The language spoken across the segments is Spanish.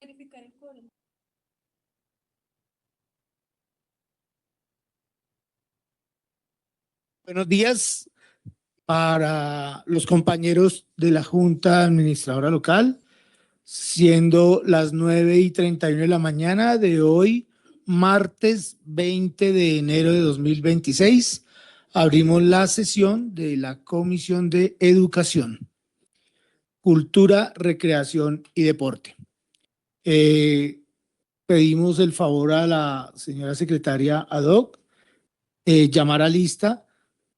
Verificar el quórum. Buenos días para los compañeros de la Junta Administradora Local, siendo las 9:31 de la mañana de hoy, martes 20 de enero de 2026. Abrimos la sesión de la Comisión de Educación, Cultura, Recreación y Deporte. Pedimos el favor a la señora secretaria ad hoc llamar a lista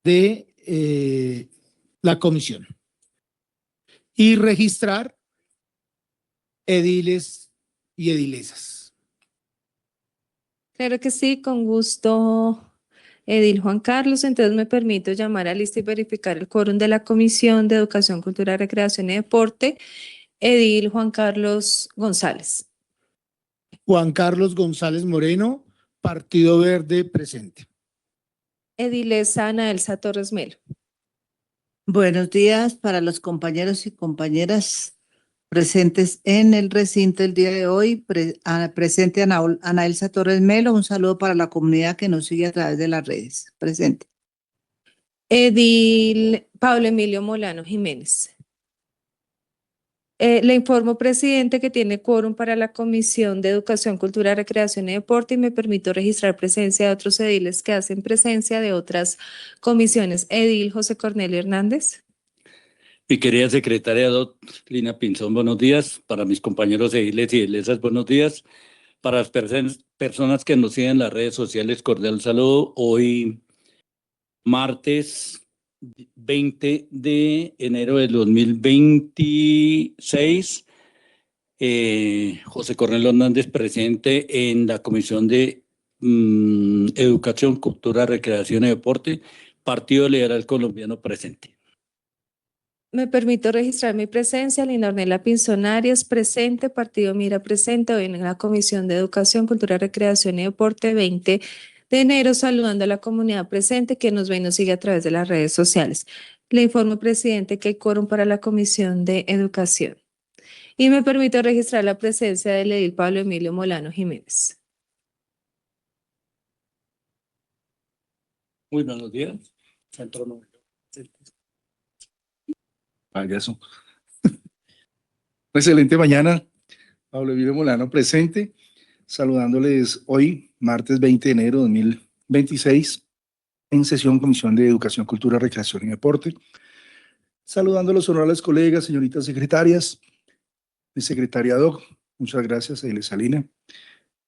de la comisión y registrar ediles y edilesas. Claro que sí, con gusto, Edil Juan Carlos. Entonces me permito llamar a lista y verificar el quórum de la Comisión de Educación, Cultura, Recreación y Deporte. Edil Juan Carlos González. Juan Carlos González Moreno, Partido Verde, presente. Edilesa Ana Elsa Torres Melo. Buenos días para los compañeros y compañeras presentes en el recinto el día de hoy. Presente Ana Elsa Torres Melo. Un saludo para la comunidad que nos sigue a través de las redes. Presente. Edil Pablo Emilio Molano Jiménez. Le informo, presidente, que tiene quórum para la Comisión de Educación, Cultura, Recreación y Deporte y me permito registrar presencia de otros ediles que hacen presencia de otras comisiones. Edil José Cornelio Hernández. Mi querida secretaria Lina Pinzón, buenos días. Para mis compañeros ediles y edilesas, buenos días. Para las personas que nos siguen en las redes sociales, cordial saludo. Hoy, martes 20 de enero del 2026, José Cornelio Hernández, presente en la Comisión de Educación, Cultura, Recreación y Deporte, Partido Liberal Colombiano, presente. Me permito registrar mi presencia. Lina Ornella Pinzón Arias, presente. Partido Mira, presente. Hoy en la Comisión de Educación, Cultura, Recreación y Deporte, 20 de enero, saludando a la comunidad presente que nos ve y nos sigue a través de las redes sociales. Le informo, presidente, que hay quórum para la Comisión de Educación. Y me permito registrar la presencia del edil Pablo Emilio Molano Jiménez. Muy buenos días. Centro número. Payaso. Excelente mañana. Pablo Emilio Molano presente, saludándoles hoy, martes 20 de enero de 2026, en sesión Comisión de Educación, Cultura, Recreación y Deporte. Saludando a los honorables colegas, señoritas secretarias, mi secretaria Doc, muchas gracias, Edil Salina.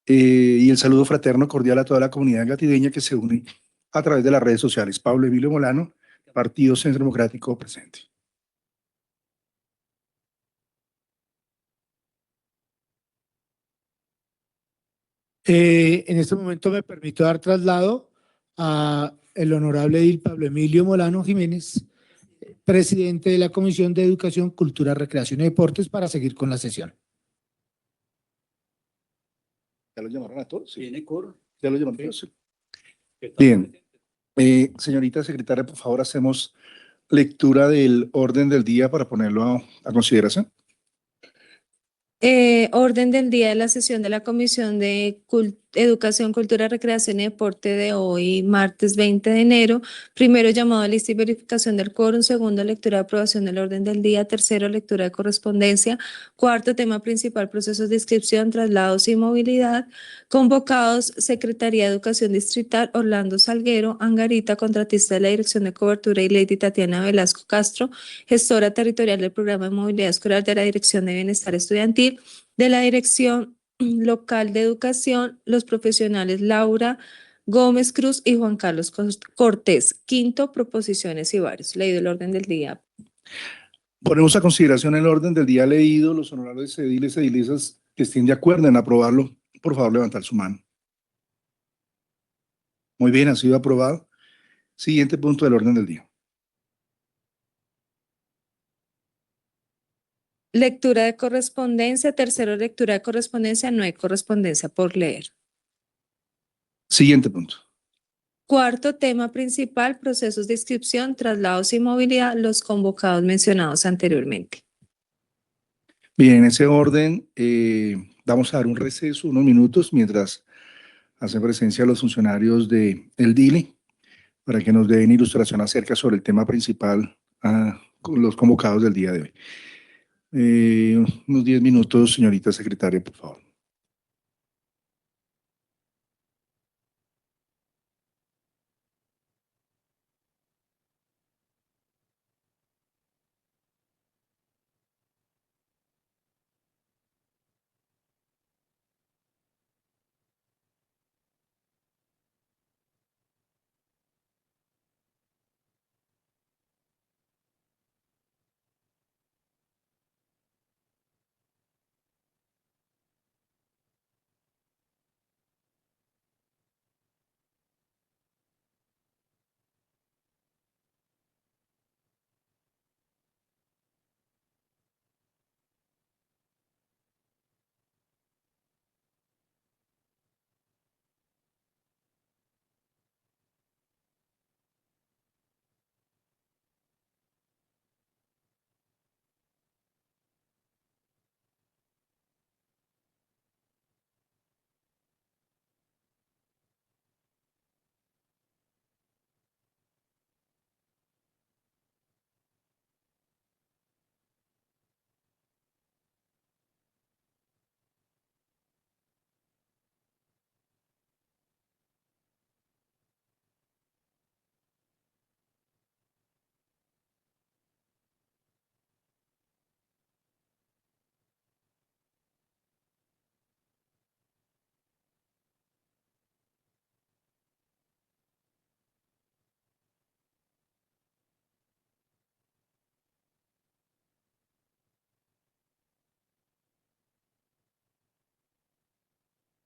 Y el saludo fraterno cordial a toda la comunidad gatideña que se une a través de las redes sociales. Pablo Emilio Molano, Partido Centro Democrático, presente. En este momento me permito dar traslado a el honorable edil Pablo Emilio Molano Jiménez, presidente de la Comisión de Educación, Cultura, Recreación y Deportes, para seguir con la sesión. ¿Ya lo llamaron a todos? Sí. ¿Tiene quórum? ¿Ya lo llamaron a todos? Sí. Bien. Señorita secretaria, por favor, hacemos lectura del orden del día para ponerlo a consideración. Orden del día de la sesión de la Comisión de Educación, Cultura, Recreación y Deporte de hoy, martes 20 de enero. Primero, llamado a lista y verificación del quórum. Segundo, lectura de aprobación del orden del día. Tercero, lectura de correspondencia. Cuarto, tema principal, procesos de inscripción, traslados y movilidad. Convocados, Secretaría de Educación Distrital, Orlando Salguero, Angarita, contratista de la Dirección de Cobertura, y Lady Tatiana Velasco Castro, gestora territorial del Programa de Movilidad Escolar de la Dirección de Bienestar Estudiantil, de la Dirección local de educación, los profesionales Laura Gómez Cruz y Juan Carlos Cortés. Quinto, proposiciones y varios. Leído el orden del día. Ponemos a consideración el orden del día leído. Los honorables ediles e edilesas que estén de acuerdo en aprobarlo, por favor, levantar su mano. Muy bien, ha sido aprobado. Siguiente punto del orden del día. Lectura de correspondencia. Tercero, lectura de correspondencia. No hay correspondencia por leer. Siguiente punto. Cuarto, tema principal, procesos de inscripción, traslados y movilidad, los convocados mencionados anteriormente. Bien, en ese orden, vamos a dar un receso, unos minutos, mientras hacen presencia los funcionarios del DILE, para que nos den ilustración acerca sobre el tema principal, con los convocados del día de hoy. Unos 10 minutos, señorita secretaria, por favor.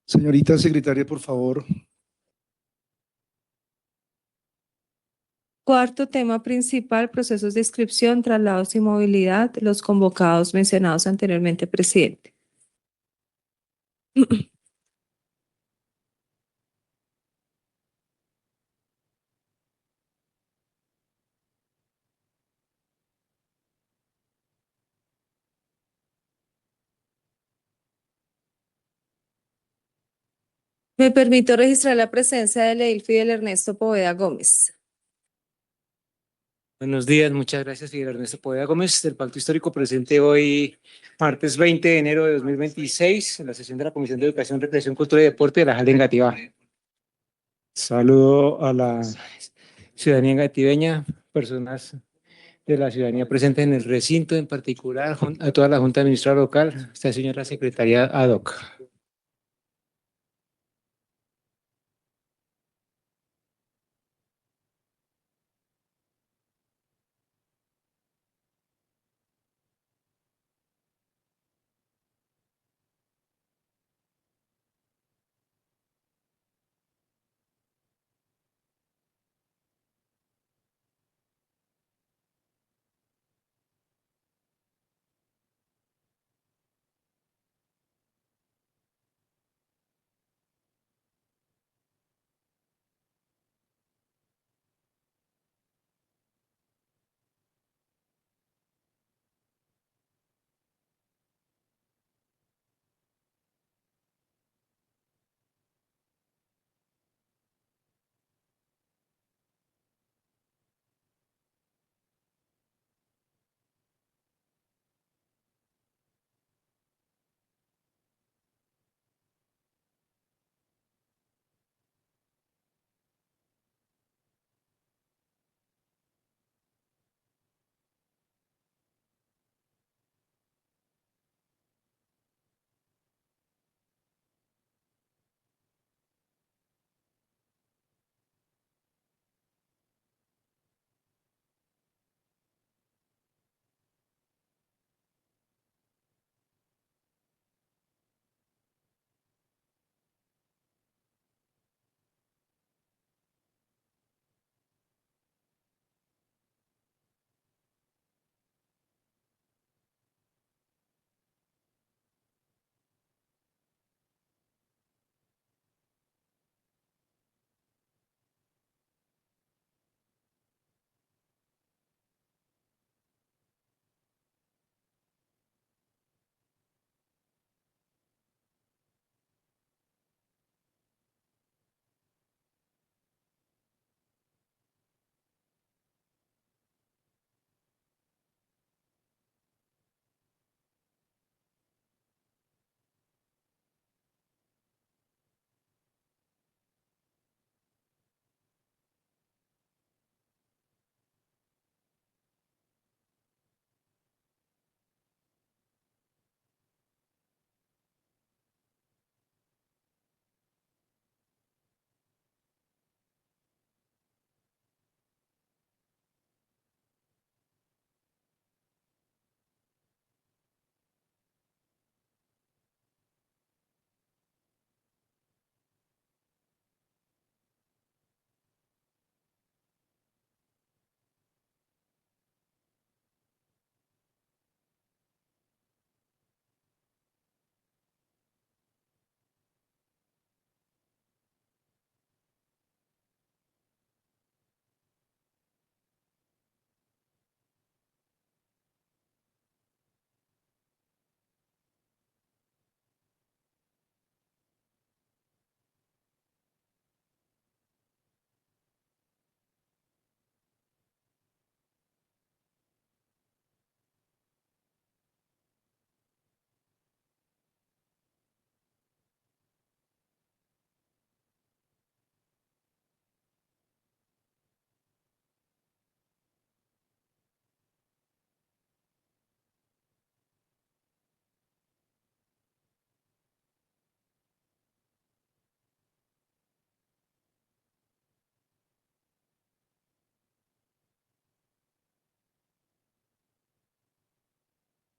Señorita secretaria, por favor. Cuarto, tema principal, procesos de inscripción, traslados y movilidad, los convocados mencionados anteriormente, presidente. Me permito registrar la presencia de Leil Fidel Ernesto Poveda Gómez. Buenos días, muchas gracias, Fidel Ernesto Poveda Gómez, del Pacto Histórico, presente hoy, martes 20 de enero de 2026, en la sesión de la Comisión de Educación, Recreación, Cultura y Deporte de la JAL de Engativá. Saludo a la ciudadanía engativeña, personas de la ciudadanía presentes en el recinto, en particular a toda la Junta Administradora Local, esta señora Secretaría ad hoc.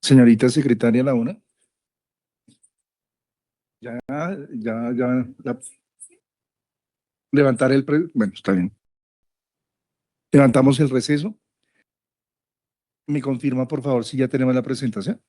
Señorita secretaria, la una. Levantar bueno, está bien. Levantamos el receso. ¿Me confirma, por favor, si ya tenemos la presentación?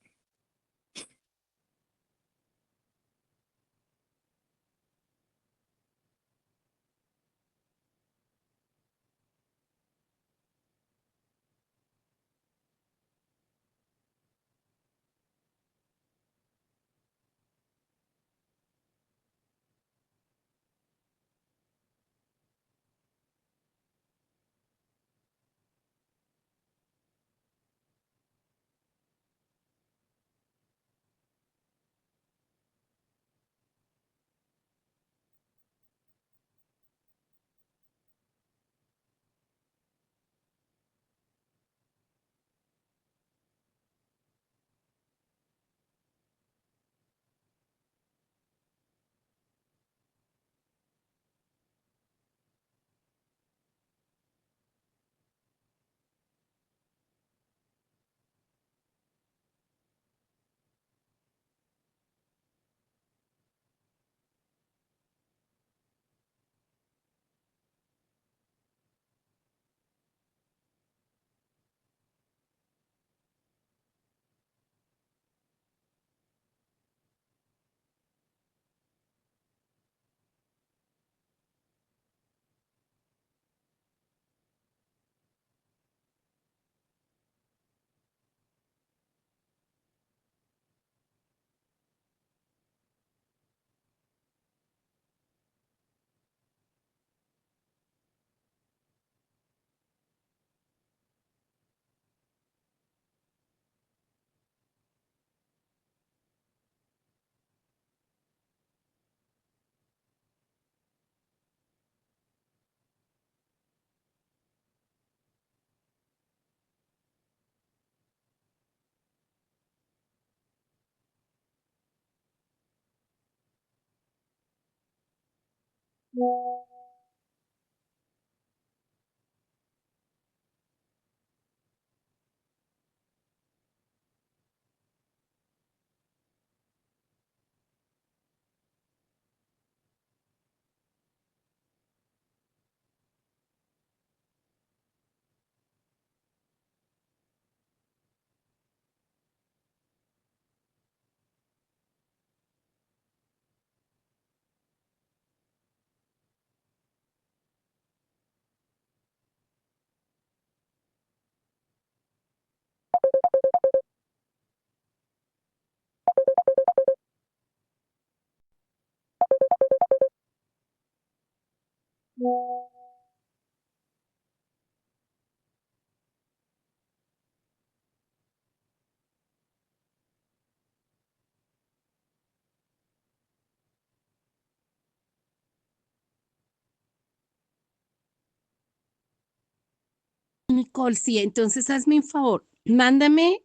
Nicole, sí, entonces hazme un favor, mándame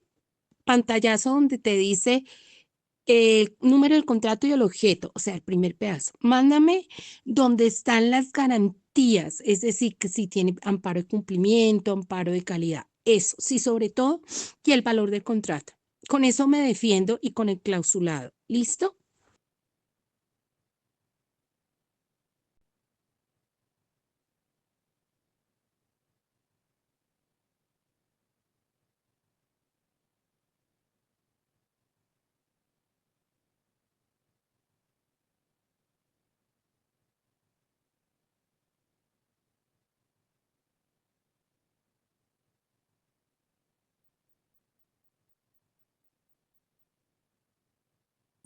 pantallazo donde te dice el número del contrato y el objeto, o sea, el primer pedazo. Mándame donde están las garantías, es decir, que si tiene amparo de cumplimiento, amparo de calidad, eso, sí, sobre todo, y el valor del contrato. Con eso me defiendo y con el clausulado. ¿Listo?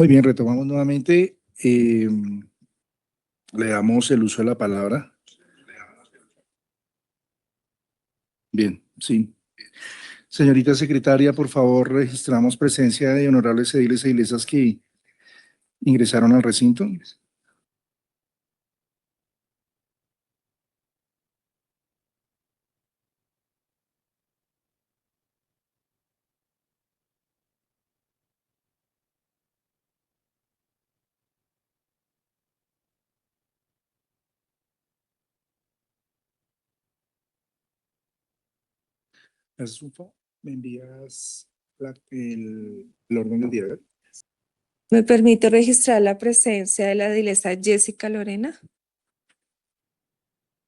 Muy bien, retomamos nuevamente. Le damos el uso de la palabra. Bien, sí. Señorita secretaria, por favor, registramos presencia de honorables ediles e edilesas que ingresaron al recinto. ¿Me envías el orden del día. ¿Verdad? ¿Me permite registrar la presencia de la edilesa Jessica Lorena?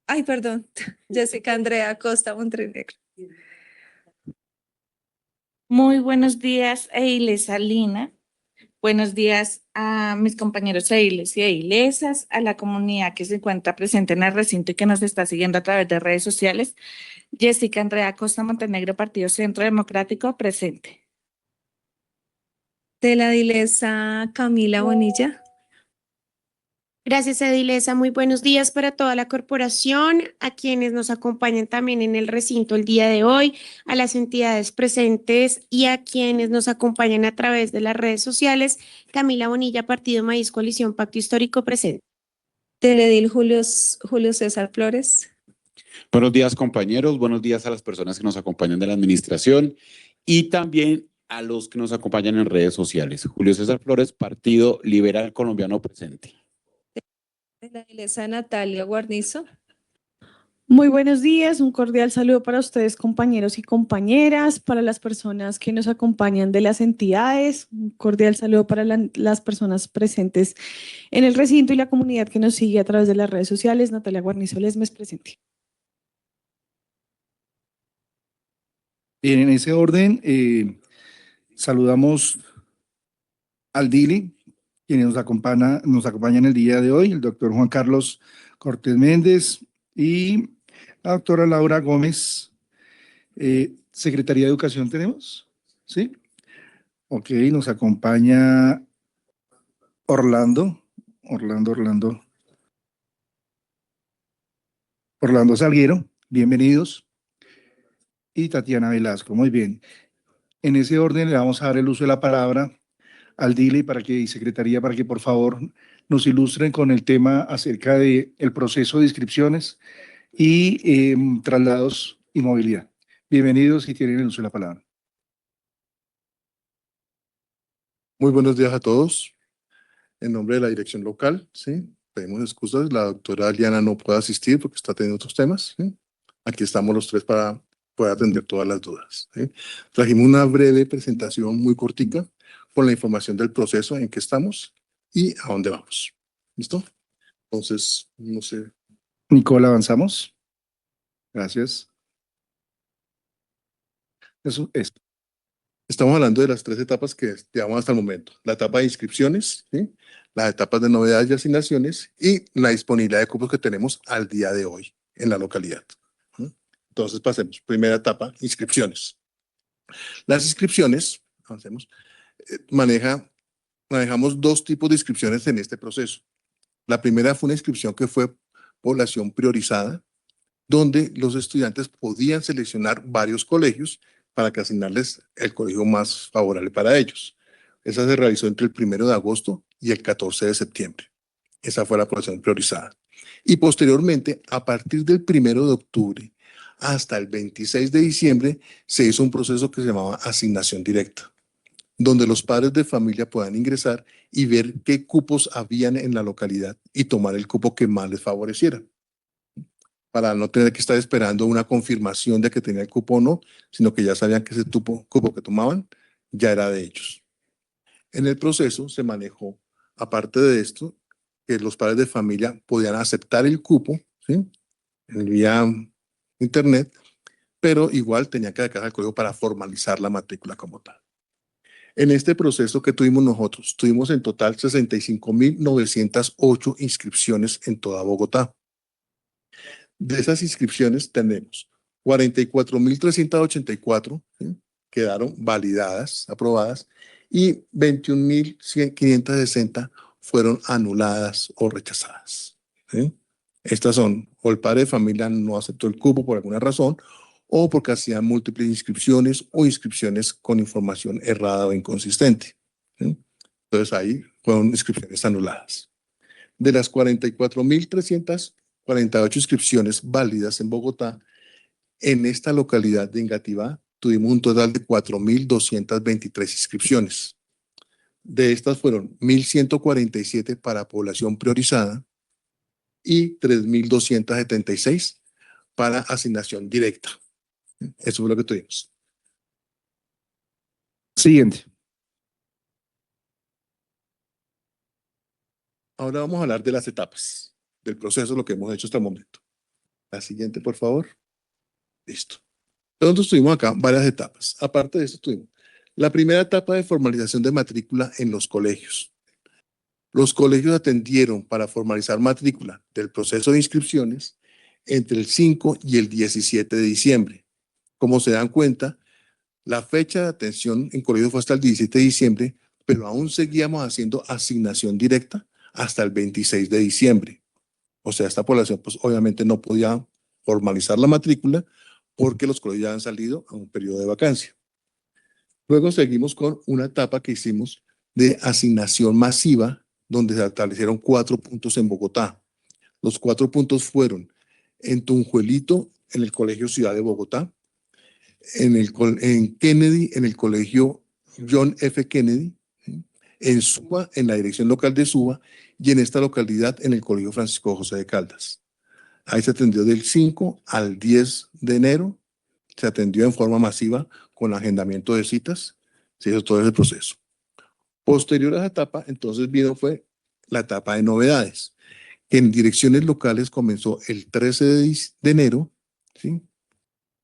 Ay, perdón, Jessica Andrea Costa Montenegro. Muy buenos días, Eilesa Lina. Buenos días a mis compañeros ediles y edilesas, a la comunidad que se encuentra presente en el recinto y que nos está siguiendo a través de redes sociales. Jessica Andrea Costa Montenegro, Partido Centro Democrático, presente. De la edilesa Camila Bonilla. Gracias, Edilesa. Muy buenos días para toda la corporación, a quienes nos acompañan también en el recinto el día de hoy, a las entidades presentes y a quienes nos acompañan a través de las redes sociales. Camila Bonilla, Partido Maíz, Coalición Pacto Histórico, presente. Del edil Julio César Flores. Buenos días, compañeros. Buenos días a las personas que nos acompañan de la administración y también a los que nos acompañan en redes sociales. Julio César Flores, Partido Liberal Colombiano, presente. De la edilesa Natalia Guarnizo. Muy buenos días, un cordial saludo para ustedes, compañeros y compañeras, para las personas que nos acompañan de las entidades, un cordial saludo para las personas presentes en el recinto y la comunidad que nos sigue a través de las redes sociales. Natalia Guarnizo Lesmes, presente. Bien, en ese orden, saludamos al DILI, quienes nos acompañan el día de hoy, el doctor Juan Carlos Cortés Méndez y la doctora Laura Gómez. Secretaría de Educación tenemos, ¿sí? Ok, nos acompaña Orlando Salguero, bienvenidos. Y Tatiana Velasco, muy bien. En ese orden le vamos a dar el uso de la palabra al DILI y Secretaría para que por favor nos ilustren con el tema acerca del proceso de inscripciones y traslados y movilidad. Bienvenidos y tienen el uso de la palabra. Muy buenos días a todos. En nombre de la dirección local, ¿sí? Pedimos excusas. La doctora Liana no puede asistir porque está teniendo otros temas, ¿sí? Aquí estamos los tres para poder atender todas las dudas, ¿sí? Trajimos una breve presentación muy cortica con la información del proceso en que estamos y a dónde vamos. ¿Listo? Entonces, no sé. Nicole, avanzamos. Gracias. Eso es. Estamos hablando de las tres etapas que llevamos hasta el momento. La etapa de inscripciones, ¿sí? Las etapas de novedades y asignaciones y la disponibilidad de cupos que tenemos al día de hoy en la localidad. Entonces pasemos. Primera etapa, inscripciones. Las inscripciones, avancemos, manejamos dos tipos de inscripciones en este proceso. La primera fue una inscripción que fue población priorizada, donde los estudiantes podían seleccionar varios colegios para que asignarles el colegio más favorable para ellos. Esa se realizó entre el 1 de agosto y el 14 de septiembre. Esa fue la población priorizada. Y posteriormente, a partir del 1 de octubre hasta el 26 de diciembre, se hizo un proceso que se llamaba asignación directa, donde los padres de familia puedan ingresar y ver qué cupos habían en la localidad y tomar el cupo que más les favoreciera, para no tener que estar esperando una confirmación de que tenía el cupo o no, sino que ya sabían que ese cupo que tomaban ya era de ellos. En el proceso se manejó, aparte de esto, que los padres de familia podían aceptar el cupo, ¿sí? Vía internet, pero igual tenían que acercarse al colegio para formalizar la matrícula como tal. En este proceso que tuvimos nosotros, tuvimos en total 65.908 inscripciones en toda Bogotá. De esas inscripciones tenemos 44.384, ¿sí? Quedaron validadas, aprobadas, y 21.560 fueron anuladas o rechazadas, ¿sí? Estas son, o el padre de familia no aceptó el cupo por alguna razón, o porque hacían múltiples inscripciones o inscripciones con información errada o inconsistente, ¿sí? Entonces ahí fueron inscripciones anuladas. De las 44.348 inscripciones válidas en Bogotá, en esta localidad de Engativá tuvimos un total de 4.223 inscripciones. De estas fueron 1.147 para población priorizada y 3.276 para asignación directa. Eso fue lo que tuvimos. Siguiente. Ahora vamos a hablar de las etapas del proceso, lo que hemos hecho hasta el momento. La siguiente, por favor. Listo. Nosotros tuvimos acá varias etapas. Aparte de esto, tuvimos la primera etapa de formalización de matrícula en los colegios. Los colegios atendieron para formalizar matrícula del proceso de inscripciones entre el 5 y el 17 de diciembre. Como se dan cuenta, la fecha de atención en colegios fue hasta el 17 de diciembre, pero aún seguíamos haciendo asignación directa hasta el 26 de diciembre. O sea, esta población pues obviamente no podía formalizar la matrícula porque los colegios ya han salido a un periodo de vacancia. Luego seguimos con una etapa que hicimos de asignación masiva, donde se establecieron 4 puntos en Bogotá. Los 4 puntos fueron en Tunjuelito, en el Colegio Ciudad de Bogotá, en Kennedy, en el Colegio John F. Kennedy, en Suba, en la dirección local de Suba, y en esta localidad, en el Colegio Francisco José de Caldas. Ahí se atendió del 5 al 10 de enero, se atendió en forma masiva con agendamiento de citas, se hizo todo ese proceso. Posterior a esa etapa, entonces fue la etapa de novedades, que en direcciones locales comenzó el 13 de enero, ¿sí?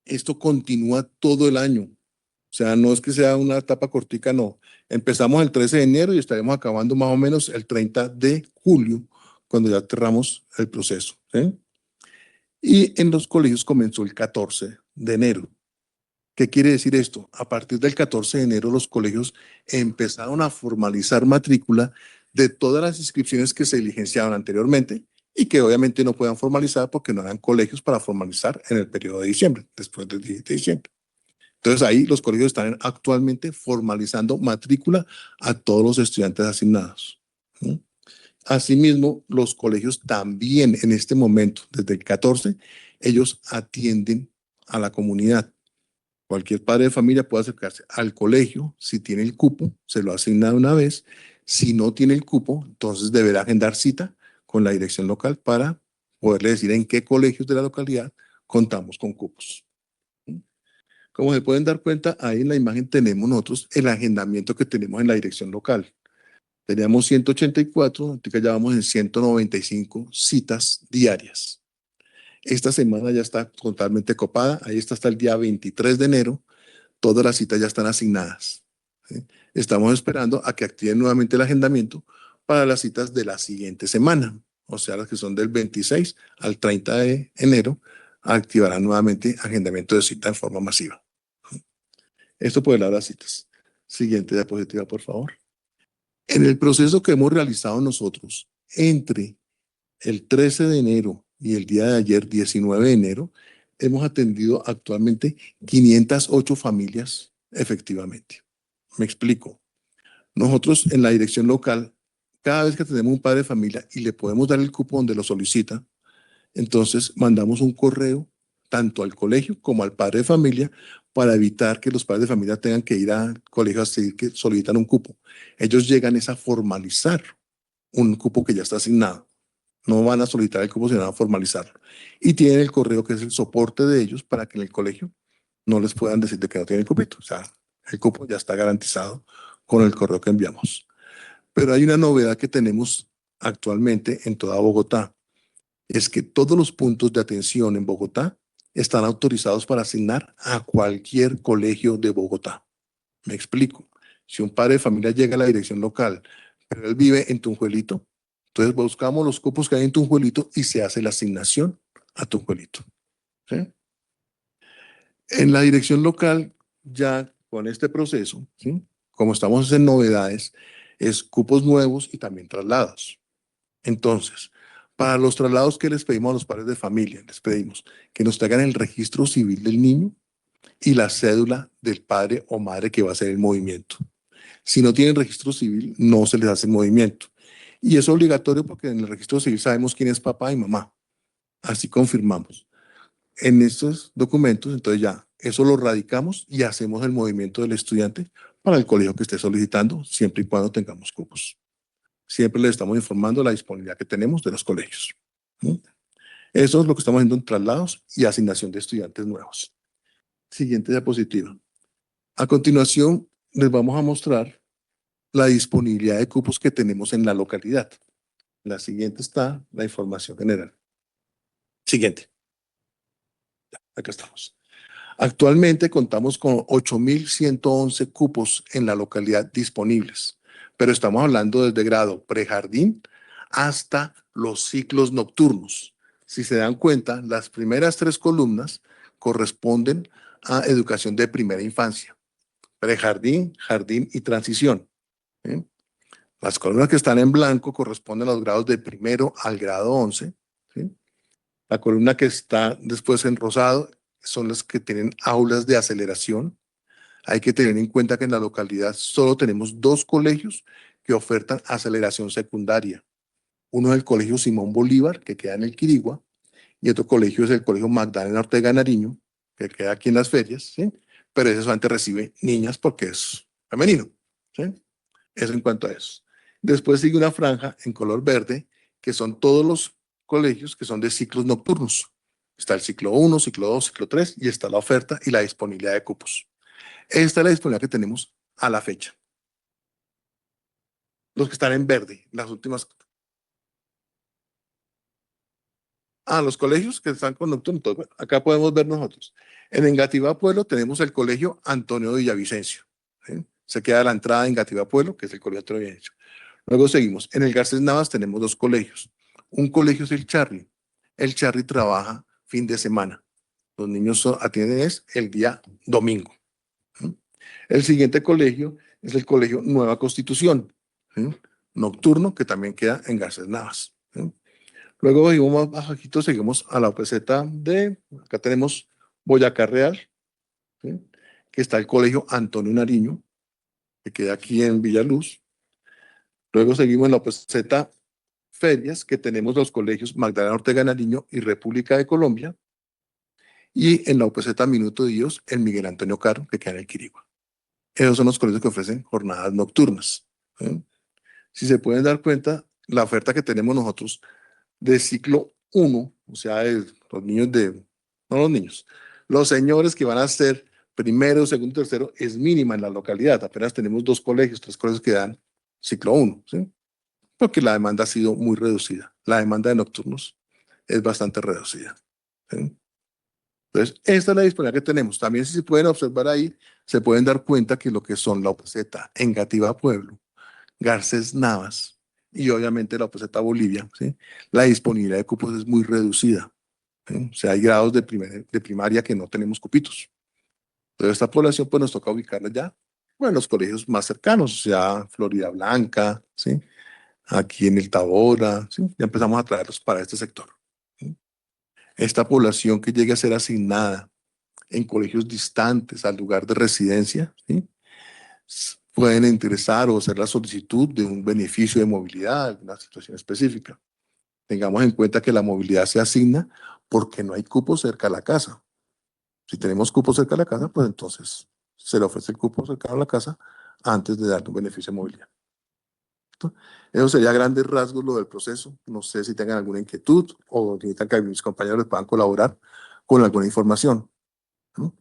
Esto continúa todo el año, o sea, no es que sea una etapa cortica, no. Empezamos el 13 de enero y estaremos acabando más o menos el 30 de julio, cuando ya cerramos el proceso, ¿sí? Y en los colegios comenzó el 14 de enero. ¿Qué quiere decir esto? A partir del 14 de enero los colegios empezaron a formalizar matrícula de todas las inscripciones que se diligenciaban anteriormente y que obviamente no puedan formalizar porque no eran colegios para formalizar en el periodo de diciembre, después del 17 de diciembre. Entonces ahí los colegios están actualmente formalizando matrícula a todos los estudiantes asignados. ¿Sí? Asimismo, los colegios también en este momento, desde el 14, ellos atienden a la comunidad. Cualquier padre de familia puede acercarse al colegio, si tiene el cupo, se lo asigna de una vez. Si no tiene el cupo, entonces deberá agendar cita con la dirección local para poderle decir en qué colegios de la localidad contamos con cupos. Como se pueden dar cuenta, ahí en la imagen tenemos nosotros el agendamiento que tenemos en la dirección local. Teníamos 184, ahorita ya vamos en 195 citas diarias. Esta semana ya está totalmente copada, ahí está hasta el día 23 de enero, todas las citas ya están asignadas. ¿Sí? Estamos esperando a que activen nuevamente el agendamiento para las citas de la siguiente semana, o sea, las que son del 26 al 30 de enero, activarán nuevamente agendamiento de cita en forma masiva. Esto por el lado de las citas. Siguiente diapositiva, por favor. En el proceso que hemos realizado nosotros entre el 13 de enero y el día de ayer, 19 de enero, hemos atendido actualmente 508 familias efectivamente. Me explico. Nosotros en la dirección local, cada vez que tenemos un padre de familia y le podemos dar el cupo donde lo solicita, entonces mandamos un correo tanto al colegio como al padre de familia para evitar que los padres de familia tengan que ir al colegio a decir que solicitan un cupo. Ellos llegan a formalizar un cupo que ya está asignado. No van a solicitar el cupo, sino van a formalizarlo. Y tienen el correo que es el soporte de ellos para que en el colegio no les puedan decir de que no tienen el cupito. O sea, el cupo ya está garantizado con el correo que enviamos. Pero hay una novedad que tenemos actualmente en toda Bogotá. Es que todos los puntos de atención en Bogotá están autorizados para asignar a cualquier colegio de Bogotá. Me explico. Si un padre de familia llega a la dirección local, pero él vive en Tunjuelito, entonces buscamos los cupos que hay en Tunjuelito y se hace la asignación a Tunjuelito. ¿Sí? En la dirección local, ya con este proceso, ¿sí? Como estamos en novedades, es cupos nuevos y también traslados. Entonces, para los traslados que les pedimos a los padres de familia, les pedimos que nos traigan el registro civil del niño y la cédula del padre o madre que va a hacer el movimiento. Si no tienen registro civil, no se les hace el movimiento. Y es obligatorio porque en el registro civil sabemos quién es papá y mamá. Así confirmamos. En estos documentos, entonces ya, eso lo radicamos y hacemos el movimiento del estudiante para el colegio que esté solicitando, siempre y cuando tengamos cupos. Siempre les estamos informando la disponibilidad que tenemos de los colegios. ¿Sí? Eso es lo que estamos haciendo en traslados y asignación de estudiantes nuevos. Siguiente diapositiva. A continuación, les vamos a mostrar la disponibilidad de cupos que tenemos en la localidad. La siguiente está la información general. Siguiente. Ya, acá estamos. Actualmente contamos con 8.111 cupos en la localidad disponibles, pero estamos hablando desde grado prejardín hasta los ciclos nocturnos. Si se dan cuenta, las primeras 3 columnas corresponden a educación de primera infancia, prejardín, jardín y transición. ¿Sí? Las columnas que están en blanco corresponden a los grados de primero al grado 11. ¿Sí? La columna que está después en rosado son las que tienen aulas de aceleración. Hay que tener en cuenta que en la localidad solo tenemos 2 colegios que ofertan aceleración secundaria. Uno es el Colegio Simón Bolívar, que queda en el Quirigua, y otro colegio es el Colegio Magdalena Ortega Nariño, que queda aquí en Las Ferias, ¿sí? Pero ese solamente recibe niñas porque es femenino. ¿Sí? Eso en cuanto a eso. Después sigue una franja en color verde, que son todos los colegios que son de ciclos nocturnos. Está el ciclo 1, ciclo 2, ciclo 3, y está la oferta y la disponibilidad de cupos. Esta es la disponibilidad que tenemos a la fecha. Los que están en verde, las últimas. Los colegios que están con nocturno. Entonces, bueno, acá podemos ver nosotros. En Engativá Pueblo tenemos el colegio Antonio Villavicencio. ¿Sí? Se queda la entrada de Engativá Pueblo, que es el colegio Antonio Villavicencio. Luego seguimos. En el Garcés Navas tenemos 2 colegios. Un colegio es el Charri. El Charri trabaja fin de semana. Los niños atienden el día domingo. ¿Sí? El siguiente colegio es el colegio Nueva Constitución, ¿sí? Nocturno, que también queda en Garcés Navas. ¿Sí? Luego seguimos más bajito, seguimos a la OPZ acá tenemos Boyacá Real, ¿sí? Que está el colegio Antonio Nariño, que queda aquí en Villaluz. Luego seguimos en la OPZ Ferias, que tenemos los colegios Magdalena Ortega Nariño y República de Colombia. Y en la OPZ Minuto de Dios, el Miguel Antonio Caro, que queda en el Quirigua. Esos son los colegios que ofrecen jornadas nocturnas. ¿Sí? Si se pueden dar cuenta, la oferta que tenemos nosotros de ciclo 1, o sea, los niños no los niños, los señores que van a ser primero, segundo, tercero, es mínima en la localidad. Apenas tenemos 2 colegios, 3 colegios que dan ciclo 1, ¿sí? Porque la demanda ha sido muy reducida. La demanda de nocturnos es bastante reducida. ¿Sí? Entonces, esta es la disponibilidad que tenemos. También, si se pueden observar ahí, se pueden dar cuenta que lo que son la OPZ Engativá Pueblo, Garcés Navas y obviamente la OPZ Bolivia, ¿sí? La disponibilidad de cupos es muy reducida. ¿Sí? O sea, hay grados de primaria que no tenemos cupitos. Entonces, esta población pues nos toca ubicarla ya, bueno, en los colegios más cercanos, o sea, Florida Blanca, ¿sí? Aquí en el Tabora, ¿sí? Ya empezamos a traerlos para este sector. ¿Sí? Esta población que llegue a ser asignada en colegios distantes al lugar de residencia, ¿sí? Pueden interesar o hacer la solicitud de un beneficio de movilidad, alguna situación específica. Tengamos en cuenta que la movilidad se asigna porque no hay cupo cerca de la casa. Si tenemos cupo cerca de la casa, pues entonces se le ofrece el cupo cercano a la casa antes de darle un beneficio de movilidad. Eso sería a grandes rasgos lo del proceso. No sé si tengan alguna inquietud o necesitan que mis compañeros les puedan colaborar con alguna información. ¿No?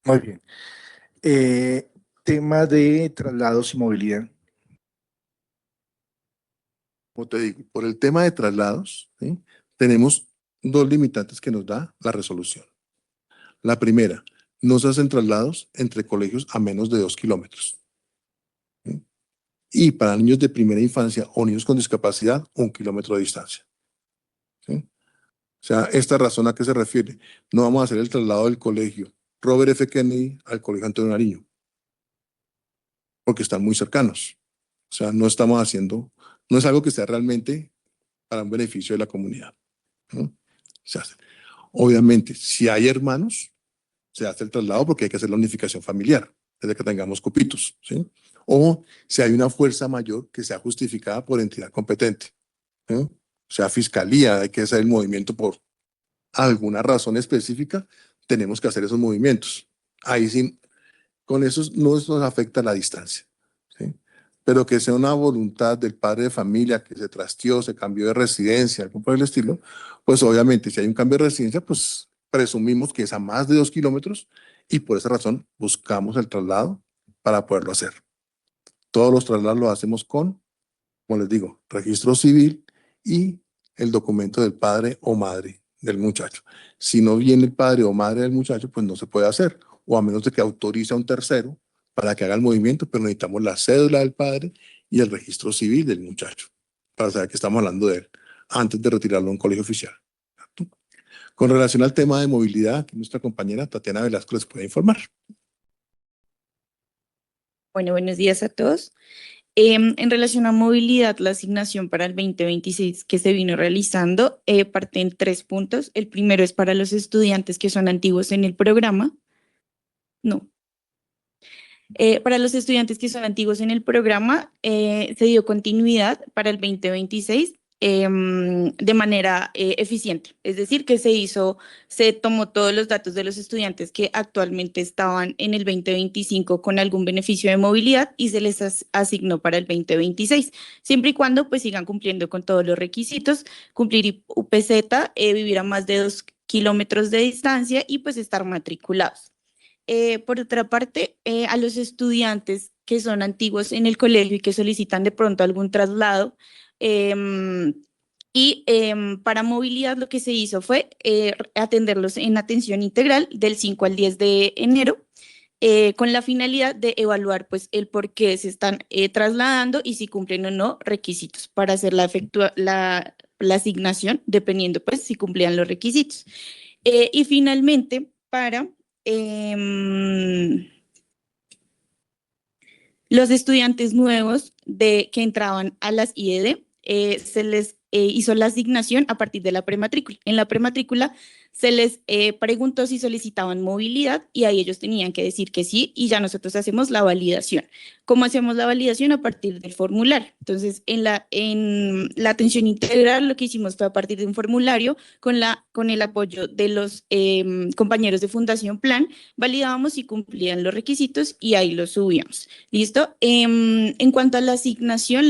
Muy bien. Tema de traslados y movilidad. Como te digo, por el tema de traslados, ¿sí? Tenemos 2 limitantes que nos da la resolución. La primera, no se hacen traslados entre colegios a menos de 2 kilómetros. ¿Sí? Y para niños de primera infancia o niños con discapacidad, 1 kilómetro de distancia. ¿Sí? O sea, esta razón a qué se refiere. No vamos a hacer el traslado del colegio Robert F. Kennedy al colegio Antonio Nariño, porque están muy cercanos. O sea, no estamos haciendo, no es algo que sea realmente para un beneficio de la comunidad. ¿No? Se hace. Obviamente, si hay hermanos, se hace el traslado porque hay que hacer la unificación familiar, desde que tengamos cupitos, ¿sí? O si hay una fuerza mayor que sea justificada por entidad competente, ¿sí? O sea, fiscalía, hay que hacer el movimiento por alguna razón específica, tenemos que hacer esos movimientos. Ahí sí, con eso no nos afecta la distancia, ¿sí? Pero que sea una voluntad del padre de familia que se trasteó, se cambió de residencia, algo por el estilo, pues obviamente si hay un cambio de residencia, pues presumimos que es a más de 2 kilómetros y por esa razón buscamos el traslado para poderlo hacer. Todos los traslados los hacemos con, como les digo, registro civil y el documento del padre o madre del muchacho. Si no viene el padre o madre del muchacho, pues no se puede hacer, o a menos de que autorice a un tercero para que haga el movimiento, pero necesitamos la cédula del padre y el registro civil del muchacho para saber que estamos hablando de él antes de retirarlo a un colegio oficial. Con relación al tema de movilidad, nuestra compañera Tatiana Velasco les puede informar. Bueno, buenos días a todos. En relación a movilidad, la asignación para el 2026 que se vino realizando parte en 3 puntos. El primero es para los estudiantes que son antiguos en el programa. No. Para los estudiantes que son antiguos en el programa, se dio continuidad para el 2026 de manera eficiente. Es decir, que se tomó todos los datos de los estudiantes que actualmente estaban en el 2025 con algún beneficio de movilidad y se les asignó para el 2026, siempre y cuando pues sigan cumpliendo con todos los requisitos, cumplir UPZ, vivir a más de 2 kilómetros de distancia y pues estar matriculados. Por otra parte, a los estudiantes que son antiguos en el colegio y que solicitan de pronto algún traslado, para movilidad lo que se hizo fue atenderlos en atención integral del 5 al 10 de enero, con la finalidad de evaluar pues el por qué se están trasladando y si cumplen o no requisitos para hacer la asignación, dependiendo pues si cumplían los requisitos. Y finalmente, para los estudiantes nuevos que entraban a las IED, se les hizo la asignación a partir de la prematrícula. En la prematrícula se les preguntó si solicitaban movilidad y ahí ellos tenían que decir que sí y ya nosotros hacemos la validación. ¿Cómo hacemos la validación? A partir del formulario. Entonces, en la atención integral lo que hicimos fue a partir de un formulario con el apoyo de los compañeros de Fundación Plan, validábamos si cumplían los requisitos y ahí los subíamos. ¿Listo? En cuanto a la asignación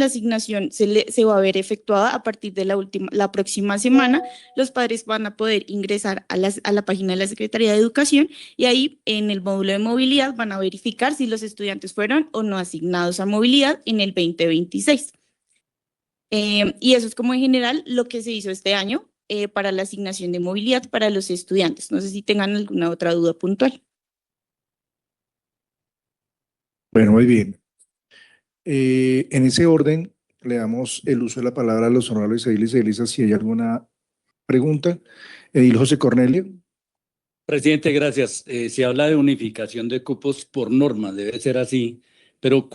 se va a ver efectuada a partir de la próxima semana. Los padres van a poder ingresar a la página de la Secretaría de Educación y ahí en el módulo de movilidad van a verificar si los estudiantes fueron o no asignados a movilidad en el 2026. Y eso es como en general lo que se hizo este año para la asignación de movilidad para los estudiantes. No sé si tengan alguna otra duda puntual. Bueno, muy bien. En ese orden, le damos el uso de la palabra a los honorables ediles y edilesas si hay alguna pregunta. Edil José Cornelio. Presidente, gracias. Se habla de unificación de cupos por norma, debe ser así, pero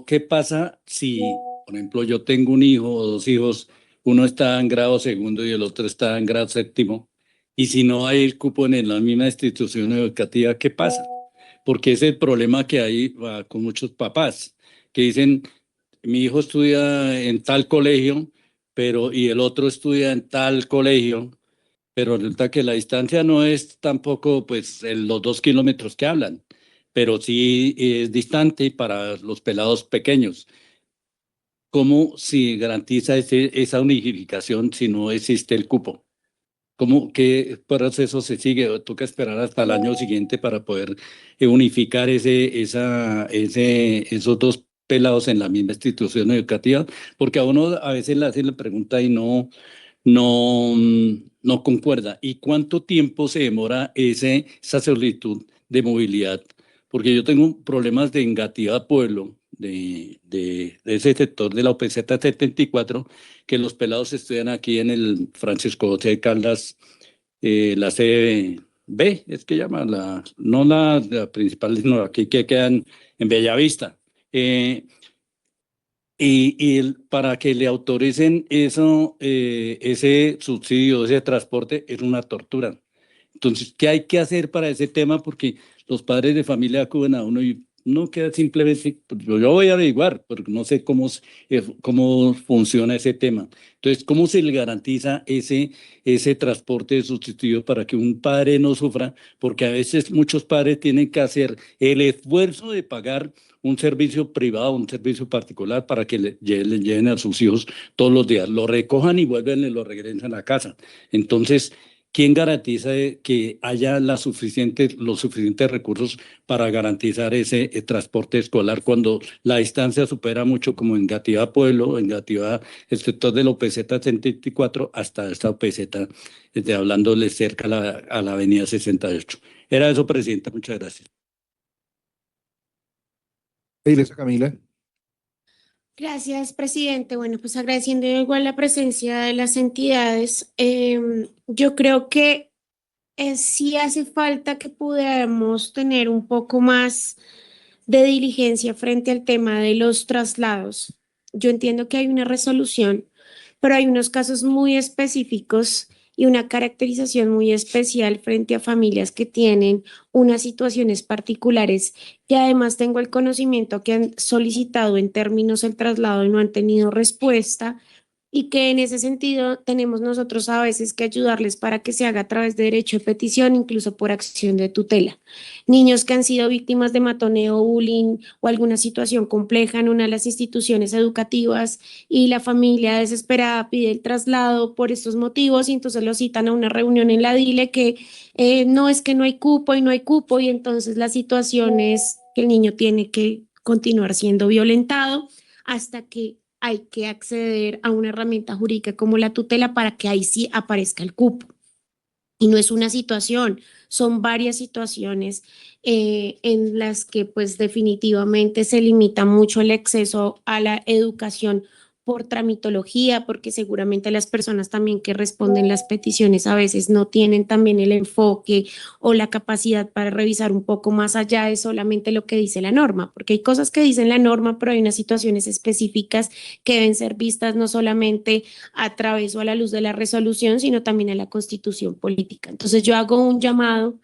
¿qué pasa si, por ejemplo, yo tengo un hijo o 2 hijos, uno está en grado segundo y el otro está en grado séptimo, y si no hay el cupo en la misma institución educativa, ¿qué pasa? Porque ese es el problema que hay con muchos papás, que dicen, mi hijo estudia en tal colegio, y el otro estudia en tal colegio, pero resulta que la distancia no es tampoco pues los 2 kilómetros que hablan, pero sí es distante para los pelados pequeños. ¿Cómo se garantiza esa unificación si no existe el cupo? ¿Qué proceso se sigue? ¿O toca esperar hasta el año siguiente para poder unificar esos 2 pelados en la misma institución educativa? Porque a uno a veces le hacen la pregunta y no concuerda. ¿Y cuánto tiempo se demora esa solicitud de movilidad? Porque yo tengo problemas de Engativá Pueblo, de ese sector de la OPZ 74, que los pelados estudian aquí en el Francisco José Caldas, la CB, es que llama, no la principal, sino aquí que quedan en Bellavista. Para que le autoricen ese subsidio, ese transporte, es una tortura. Entonces, ¿qué hay que hacer para ese tema? Porque los padres de familia acuden a uno y no queda simplemente, pues, yo voy a averiguar, porque no sé cómo funciona ese tema. Entonces, ¿cómo se le garantiza ese transporte de sustituido para que un padre no sufra? Porque a veces muchos padres tienen que hacer el esfuerzo de pagar un servicio privado, un servicio particular para que le lleven a sus hijos todos los días. Lo recojan y vuelven y lo regresan a casa. Entonces, ¿quién garantiza que haya los suficientes recursos para garantizar ese transporte escolar cuando la distancia supera mucho, como en Gativá Pueblo, en Gativá, el sector de la OPZ 74 hasta esta OPZ, hablándole cerca a la avenida 68? Era eso, Presidenta. Muchas gracias. Eilesa Camila. Gracias, presidente. Bueno, pues agradeciendo igual la presencia de las entidades, yo creo que sí hace falta que podamos tener un poco más de diligencia frente al tema de los traslados. Yo entiendo que hay una resolución, pero hay unos casos muy específicos y una caracterización muy especial frente a familias que tienen unas situaciones particulares, y además tengo el conocimiento que han solicitado en términos el traslado y no han tenido respuesta, y que en ese sentido tenemos nosotros a veces que ayudarles para que se haga a través de derecho de petición, incluso por acción de tutela. Niños que han sido víctimas de matoneo, bullying o alguna situación compleja en una de las instituciones educativas, y la familia desesperada pide el traslado por estos motivos, y entonces lo citan a una reunión en la DILE que no, es que no hay cupo y no hay cupo, y entonces la situación es que el niño tiene que continuar siendo violentado hasta que hay que acceder a una herramienta jurídica como la tutela para que ahí sí aparezca el cupo. Y no es una situación, son varias situaciones en las que pues definitivamente se limita mucho el acceso a la educación por tramitología, porque seguramente las personas también que responden las peticiones a veces no tienen también el enfoque o la capacidad para revisar un poco más allá de solamente lo que dice la norma, porque hay cosas que dicen la norma, pero hay unas situaciones específicas que deben ser vistas no solamente a través o a la luz de la resolución, sino también a la Constitución política. Entonces yo hago un llamado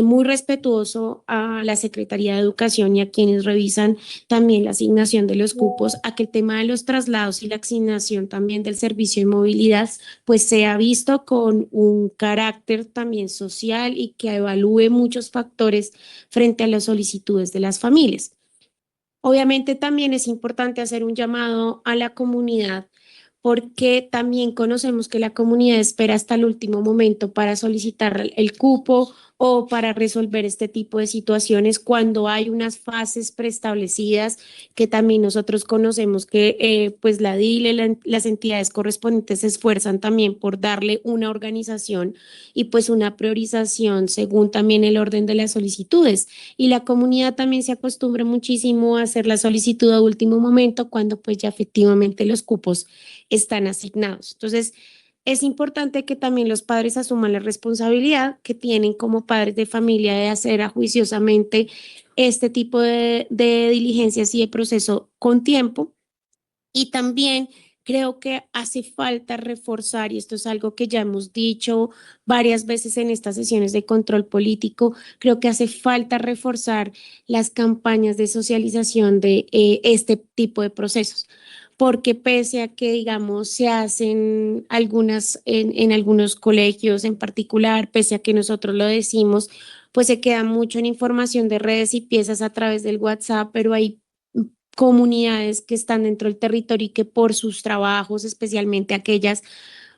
muy respetuoso a la Secretaría de Educación y a quienes revisan también la asignación de los cupos, a que el tema de los traslados y la asignación también del servicio de movilidad pues sea visto con un carácter también social y que evalúe muchos factores frente a las solicitudes de las familias. Obviamente también es importante hacer un llamado a la comunidad, porque también conocemos que la comunidad espera hasta el último momento para solicitar el cupo o para resolver este tipo de situaciones cuando hay unas fases preestablecidas, que también nosotros conocemos que pues la DILE, las entidades correspondientes se esfuerzan también por darle una organización y pues una priorización según también el orden de las solicitudes. Y la comunidad también se acostumbra muchísimo a hacer la solicitud a último momento cuando pues ya efectivamente los cupos están asignados. Entonces, es importante que también los padres asuman la responsabilidad que tienen como padres de familia de hacer ajuiciosamente este tipo de diligencias y de proceso con tiempo. Y también creo que hace falta reforzar, y esto es algo que ya hemos dicho varias veces en estas sesiones de control político, creo que hace falta reforzar las campañas de socialización de este tipo de procesos, porque pese a que, digamos, se hacen algunas en algunos colegios en particular, pese a que nosotros lo decimos, pues se queda mucho en información de redes y piezas a través del WhatsApp, pero hay comunidades que están dentro del territorio y que por sus trabajos, especialmente aquellas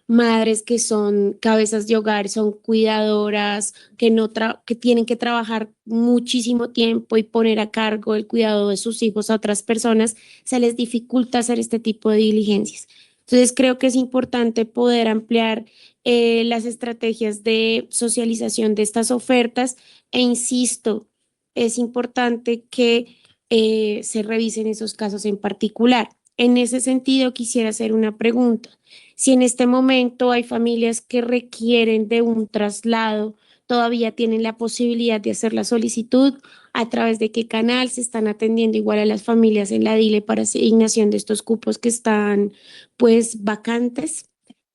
madres que son cabezas de hogar, son cuidadoras, que tienen que trabajar muchísimo tiempo y poner a cargo el cuidado de sus hijos a otras personas, se les dificulta hacer este tipo de diligencias. Entonces creo que es importante poder ampliar las estrategias de socialización de estas ofertas, e insisto, es importante que se revisen esos casos en particular. En ese sentido, quisiera hacer una pregunta. Si en este momento hay familias que requieren de un traslado, ¿todavía tienen la posibilidad de hacer la solicitud? ¿A través de qué canal se están atendiendo igual a las familias en la DILE para asignación de estos cupos que están pues vacantes?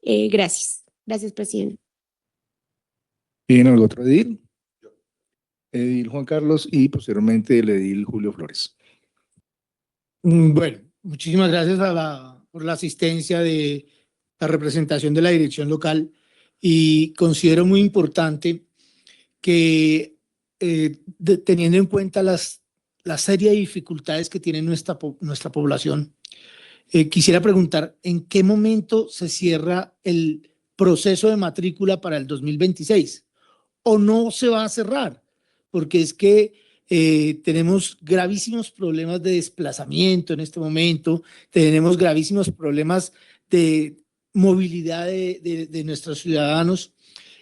Gracias. Gracias, presidente. ¿Tiene algún otro edil? Edil Juan Carlos y posteriormente el edil Julio Flores. Bueno, muchísimas gracias por la asistencia de la representación de la dirección local, y considero muy importante que teniendo en cuenta la serie de dificultades que tiene nuestra población, quisiera preguntar en qué momento se cierra el proceso de matrícula para el 2026. ¿O no se va a cerrar? Porque es que tenemos gravísimos problemas de desplazamiento en este momento, tenemos gravísimos problemas de movilidad de nuestros ciudadanos,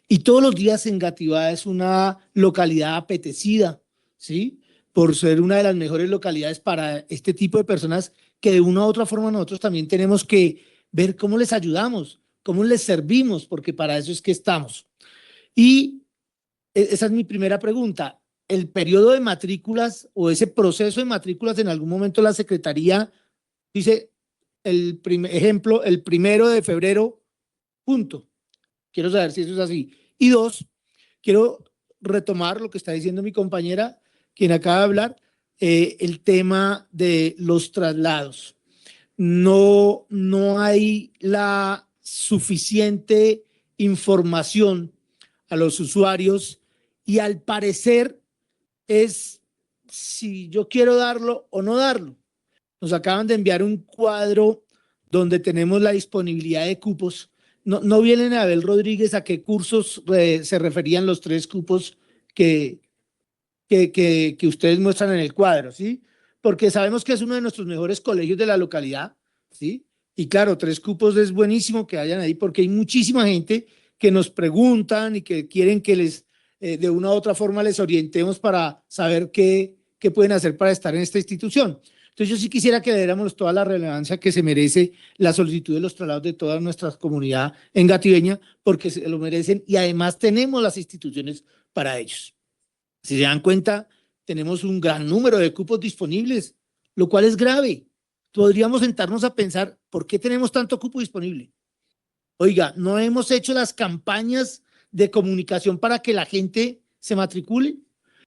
y todos los días Engativá es una localidad apetecida, ¿sí? Por ser una de las mejores localidades para este tipo de personas que de una u otra forma nosotros también tenemos que ver cómo les ayudamos, cómo les servimos, porque para eso es que estamos. Y esa es mi primera pregunta. ¿El periodo de matrículas o ese proceso de matrículas en algún momento la Secretaría dice, ejemplo, el 1 de febrero, punto? Quiero saber si eso es así. Y dos, quiero retomar lo que está diciendo mi compañera, quien acaba de hablar, el tema de los traslados. No hay la suficiente información a los usuarios y al parecer es si yo quiero darlo o no darlo. Nos acaban de enviar un cuadro donde tenemos la disponibilidad de cupos. No vienen Abel Rodríguez a qué cursos se referían los 3 cupos que ustedes muestran en el cuadro, ¿sí? Porque sabemos que es uno de nuestros mejores colegios de la localidad, ¿sí? Y claro, 3 cupos es buenísimo que hayan ahí porque hay muchísima gente que nos preguntan y que quieren que les, de una u otra forma, les orientemos para saber qué pueden hacer para estar en esta institución. Entonces yo sí quisiera que le diéramos toda la relevancia que se merece la solicitud de los traslados de toda nuestra comunidad engativeña, porque se lo merecen y además tenemos las instituciones para ellos. Si se dan cuenta, tenemos un gran número de cupos disponibles, lo cual es grave. Podríamos sentarnos a pensar, ¿por qué tenemos tanto cupo disponible? Oiga, ¿no hemos hecho las campañas de comunicación para que la gente se matricule?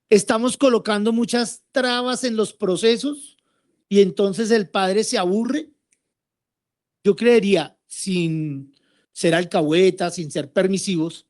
¿Estamos colocando muchas trabas en los procesos y entonces el padre se aburre? Yo creería, sin ser alcahuetas, sin ser permisivos,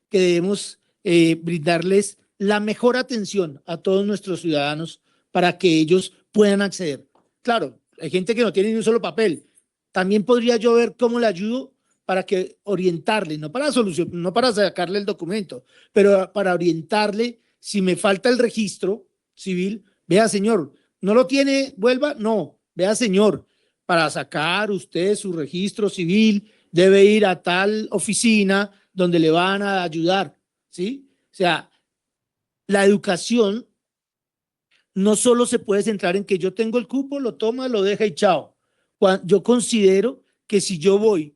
que debemos brindarles la mejor atención a todos nuestros ciudadanos para que ellos puedan acceder. Claro, hay gente que no tiene ni un solo papel. También podría yo ver cómo le ayudo para que orientarle, no para no para sacarle el documento, pero para orientarle si me falta el registro civil. Vea, señor, ¿no lo tiene? Vuelva. No, vea, señor, para sacar usted su registro civil debe ir a tal oficina donde le van a ayudar, ¿sí? O sea, la educación no solo se puede centrar en que yo tengo el cupo, lo toma, lo deja y chao. Yo considero que si yo voy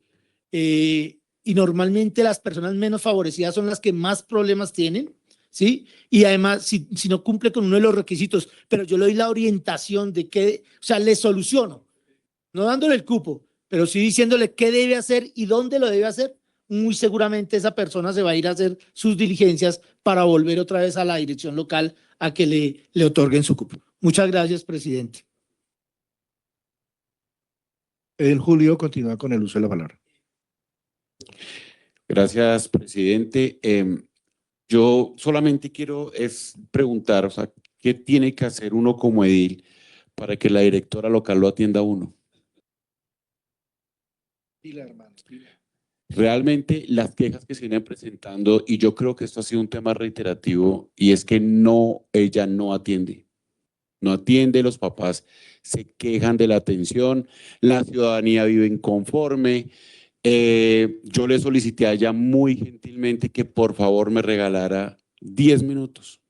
y normalmente las personas menos favorecidas son las que más problemas tienen, ¿sí? Y además, si no cumple con uno de los requisitos, pero yo le doy la orientación de qué, o sea, le soluciono, no dándole el cupo, pero sí diciéndole qué debe hacer y dónde lo debe hacer, muy seguramente esa persona se va a ir a hacer sus diligencias para volver otra vez a la dirección local a que le otorguen su cupo. Muchas gracias, presidente. Julio continúa con el uso de la palabra. Gracias, presidente. Yo solamente quiero preguntar, o sea, ¿qué tiene que hacer uno como edil para que la directora local lo atienda a uno? Realmente las quejas que se vienen presentando, y yo creo que esto ha sido un tema reiterativo, y es que ella no atiende. No atiende, los papás se quejan de la atención, la ciudadanía vive inconforme. Yo le solicité a ella muy gentilmente que por favor me regalara 10 minutos.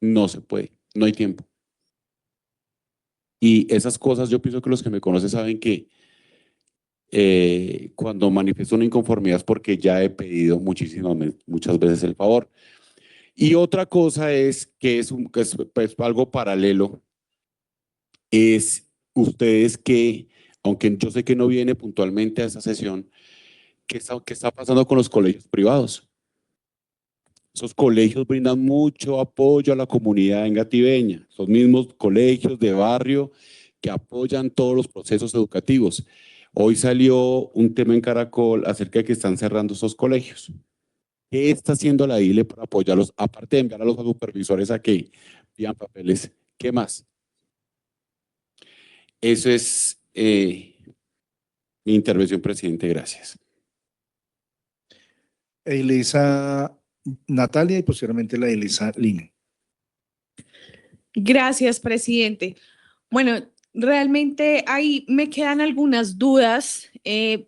No se puede, no hay tiempo. Y esas cosas yo pienso que los que me conocen saben que cuando manifiesto una inconformidad es porque ya he pedido muchas veces el favor. Y otra cosa es que es pues, algo paralelo, es ustedes que, aunque yo sé que no viene puntualmente a esa sesión, ¿qué está pasando con los colegios privados? Esos colegios brindan mucho apoyo a la comunidad engativeña, esos mismos colegios de barrio que apoyan todos los procesos educativos. Hoy salió un tema en Caracol acerca de que están cerrando esos colegios. ¿Qué está haciendo la DILE para apoyarlos? Aparte de enviar a los supervisores a que pidan papeles, ¿qué más? Eso es mi intervención, presidente. Gracias. Eilesa Natalia y posteriormente la Eilesa Lina. Gracias, presidente. Bueno, realmente ahí me quedan algunas dudas.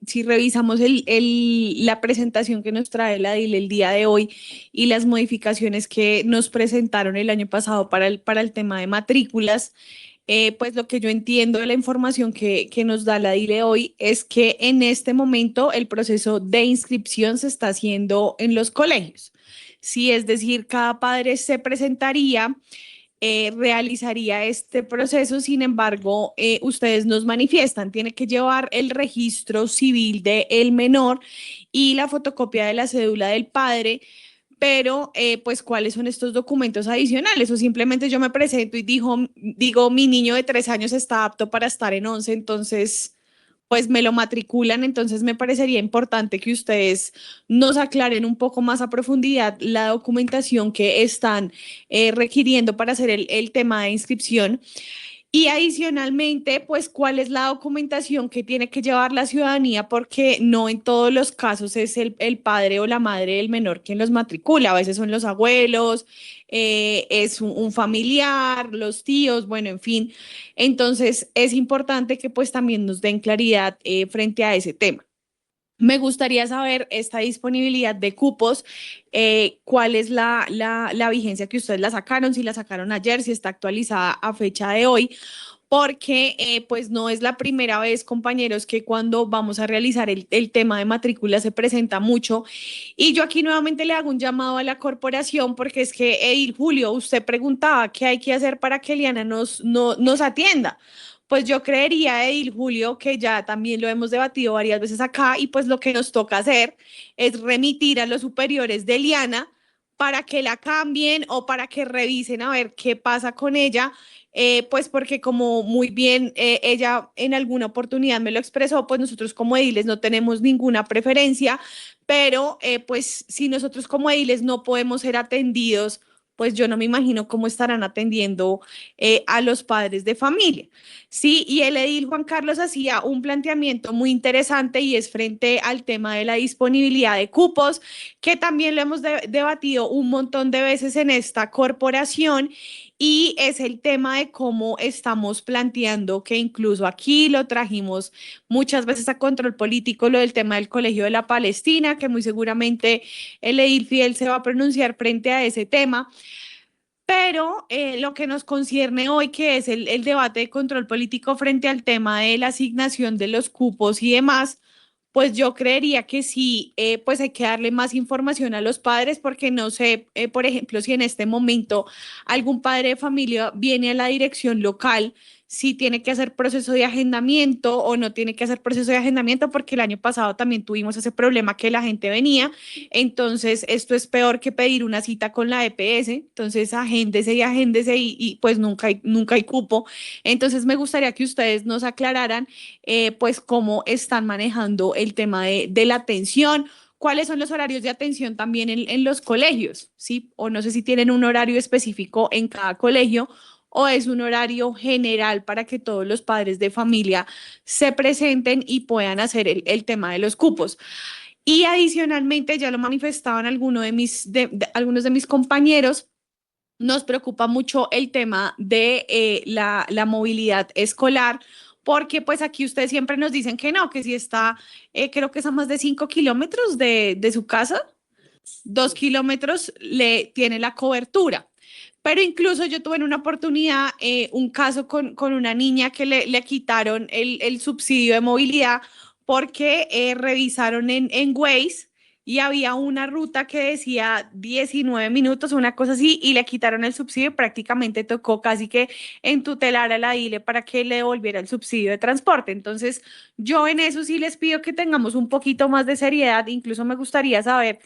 Si revisamos la presentación que nos trae la DIL el día de hoy y las modificaciones que nos presentaron el año pasado para el tema de matrículas, pues lo que yo entiendo de la información que nos da la DIL hoy es que en este momento el proceso de inscripción se está haciendo en los colegios. Sí, es decir, cada padre se presentaría, realizaría este proceso. Sin embargo, ustedes nos manifiestan, tiene que llevar el registro civil del menor y la fotocopia de la cédula del padre, pero pues ¿cuáles son estos documentos adicionales? O simplemente yo me presento y digo, mi niño de 3 años está apto para estar en 11, entonces pues me lo matriculan. Entonces me parecería importante que ustedes nos aclaren un poco más a profundidad la documentación que están requiriendo para hacer el tema de inscripción. Y adicionalmente, pues, ¿cuál es la documentación que tiene que llevar la ciudadanía? Porque no en todos los casos es el padre o la madre del menor quien los matricula. A veces son los abuelos, es un familiar, los tíos, bueno, en fin. Entonces, es importante que pues también nos den claridad frente a ese tema. Me gustaría saber esta disponibilidad de cupos, cuál es la vigencia que ustedes la sacaron, si la sacaron ayer, si está actualizada a fecha de hoy, porque pues no es la primera vez, compañeros, que cuando vamos a realizar el tema de matrícula se presenta mucho. Y yo aquí nuevamente le hago un llamado a la corporación, porque es que, Edil Julio, usted preguntaba qué hay que hacer para que Eliana nos atienda. Pues yo creería, Edil Julio, que ya también lo hemos debatido varias veces acá, y pues lo que nos toca hacer es remitir a los superiores de Eliana para que la cambien o para que revisen a ver qué pasa con ella, pues porque como muy bien ella en alguna oportunidad me lo expresó, pues nosotros como ediles no tenemos ninguna preferencia, pero pues si nosotros como ediles no podemos ser atendidos, pues yo no me imagino cómo estarán atendiendo a los padres de familia. Sí, y el edil Juan Carlos hacía un planteamiento muy interesante y es frente al tema de la disponibilidad de cupos, que también lo hemos debatido un montón de veces en esta corporación, y es el tema de cómo estamos planteando, que incluso aquí lo trajimos muchas veces a control político, lo del tema del Colegio de la Palestina, que muy seguramente el edil Fidel se va a pronunciar frente a ese tema. Pero lo que nos concierne hoy, que es el debate de control político frente al tema de la asignación de los cupos y demás, pues yo creería que sí, pues hay que darle más información a los padres, porque no sé, por ejemplo, si en este momento algún padre de familia viene a la dirección local, si tiene que hacer proceso de agendamiento o no tiene que hacer proceso de agendamiento, porque el año pasado también tuvimos ese problema que la gente venía. Entonces, esto es peor que pedir una cita con la EPS. Entonces, agéndese y pues nunca hay cupo. Entonces, me gustaría que ustedes nos aclararan pues cómo están manejando el tema de la atención. ¿Cuáles son los horarios de atención también en los colegios? ¿Sí? O no sé si tienen un horario específico en cada colegio o es un horario general para que todos los padres de familia se presenten y puedan hacer el tema de los cupos. Y adicionalmente, ya lo manifestaban algunos de mis compañeros, nos preocupa mucho el tema de la movilidad escolar, porque pues aquí ustedes siempre nos dicen que no, que si está, creo que es a más de 5 kilómetros de su casa, 2 kilómetros le tiene la cobertura. Pero incluso yo tuve en una oportunidad un caso con una niña que le quitaron el subsidio de movilidad porque revisaron en Waze y había una ruta que decía 19 minutos, una cosa así, y le quitaron el subsidio y prácticamente tocó casi que entutelar a la DILE para que le devolviera el subsidio de transporte. Entonces, yo en eso sí les pido que tengamos un poquito más de seriedad. Incluso me gustaría saber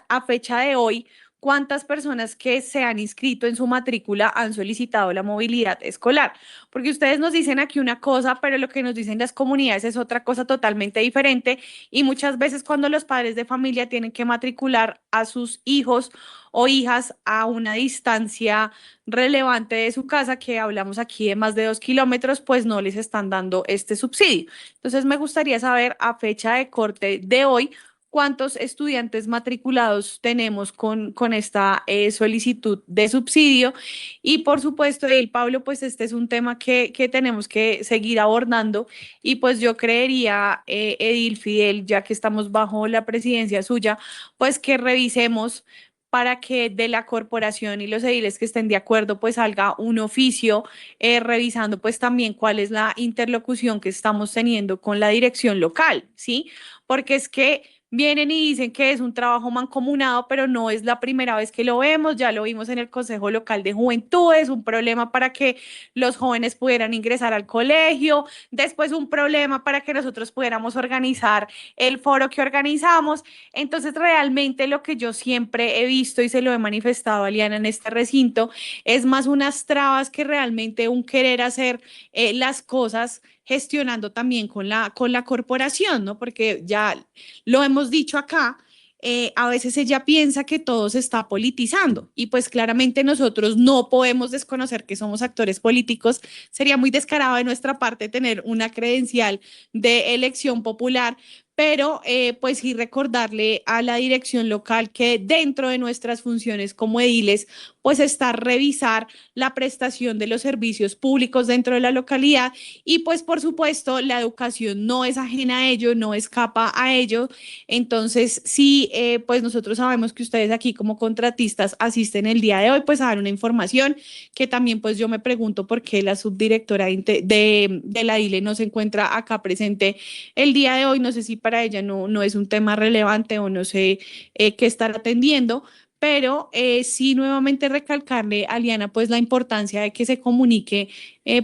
a fecha de hoy, ¿cuántas personas que se han inscrito en su matrícula han solicitado la movilidad escolar? Porque ustedes nos dicen aquí una cosa, pero lo que nos dicen las comunidades es otra cosa totalmente diferente, y muchas veces cuando los padres de familia tienen que matricular a sus hijos o hijas a una distancia relevante de su casa, que hablamos aquí de más de 2 kilómetros, pues no les están dando este subsidio. Entonces me gustaría saber a fecha de corte de hoy, cuántos estudiantes matriculados tenemos con esta solicitud de subsidio. Y por supuesto, Pablo, pues este es un tema que tenemos que seguir abordando y pues yo creería, Edil Fidel, ya que estamos bajo la presidencia suya, pues que revisemos para que de la corporación y los ediles que estén de acuerdo, pues salga un oficio revisando pues también cuál es la interlocución que estamos teniendo con la dirección local, ¿sí? Porque es que vienen y dicen que es un trabajo mancomunado, pero no es la primera vez que lo vemos, ya lo vimos en el Consejo Local de Juventudes, un problema para que los jóvenes pudieran ingresar al colegio, después un problema para que nosotros pudiéramos organizar el foro que organizamos. Entonces, realmente lo que yo siempre he visto y se lo he manifestado a Liana en este recinto es más unas trabas que realmente un querer hacer las cosas gestionando también con la corporación, ¿no? Porque ya lo hemos dicho acá, a veces ella piensa que todo se está politizando y pues claramente nosotros no podemos desconocer que somos actores políticos. Sería muy descarado de nuestra parte tener una credencial de elección popular, pero pues sí recordarle a la dirección local que dentro de nuestras funciones como ediles, pues está revisar la prestación de los servicios públicos dentro de la localidad y pues por supuesto la educación no es ajena a ello, no escapa a ello. Entonces sí, pues nosotros sabemos que ustedes aquí como contratistas asisten el día de hoy pues a dar una información que también pues yo me pregunto por qué la subdirectora de la DILE no se encuentra acá presente el día de hoy. No sé si para ella no es un tema relevante o no sé qué estar atendiendo, pero sí nuevamente recalcarle a Liana pues la importancia de que se comunique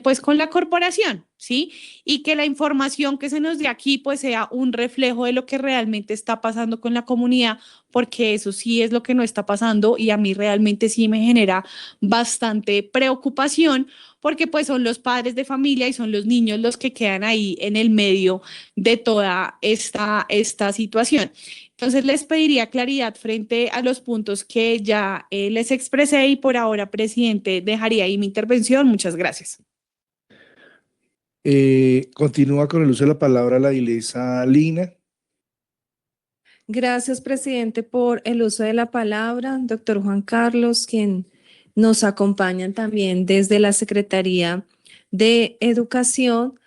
pues con la corporación, ¿sí? Y que la información que se nos dé aquí pues sea un reflejo de lo que realmente está pasando con la comunidad, porque eso sí es lo que no está pasando y a mí realmente sí me genera bastante preocupación, porque pues son los padres de familia y son los niños los que quedan ahí en el medio de toda esta situación. Entonces les pediría claridad frente a los puntos que ya les expresé y por ahora, presidente, dejaría ahí mi intervención. Muchas gracias. Continúa con el uso de la palabra la ilesa Lina. Gracias, presidente, por el uso de la palabra. Doctor Juan Carlos, quien nos acompaña también desde la Secretaría de Educación,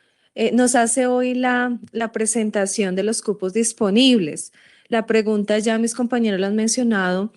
nos hace hoy la presentación de los cupos disponibles. La pregunta, ya mis compañeros lo han mencionado,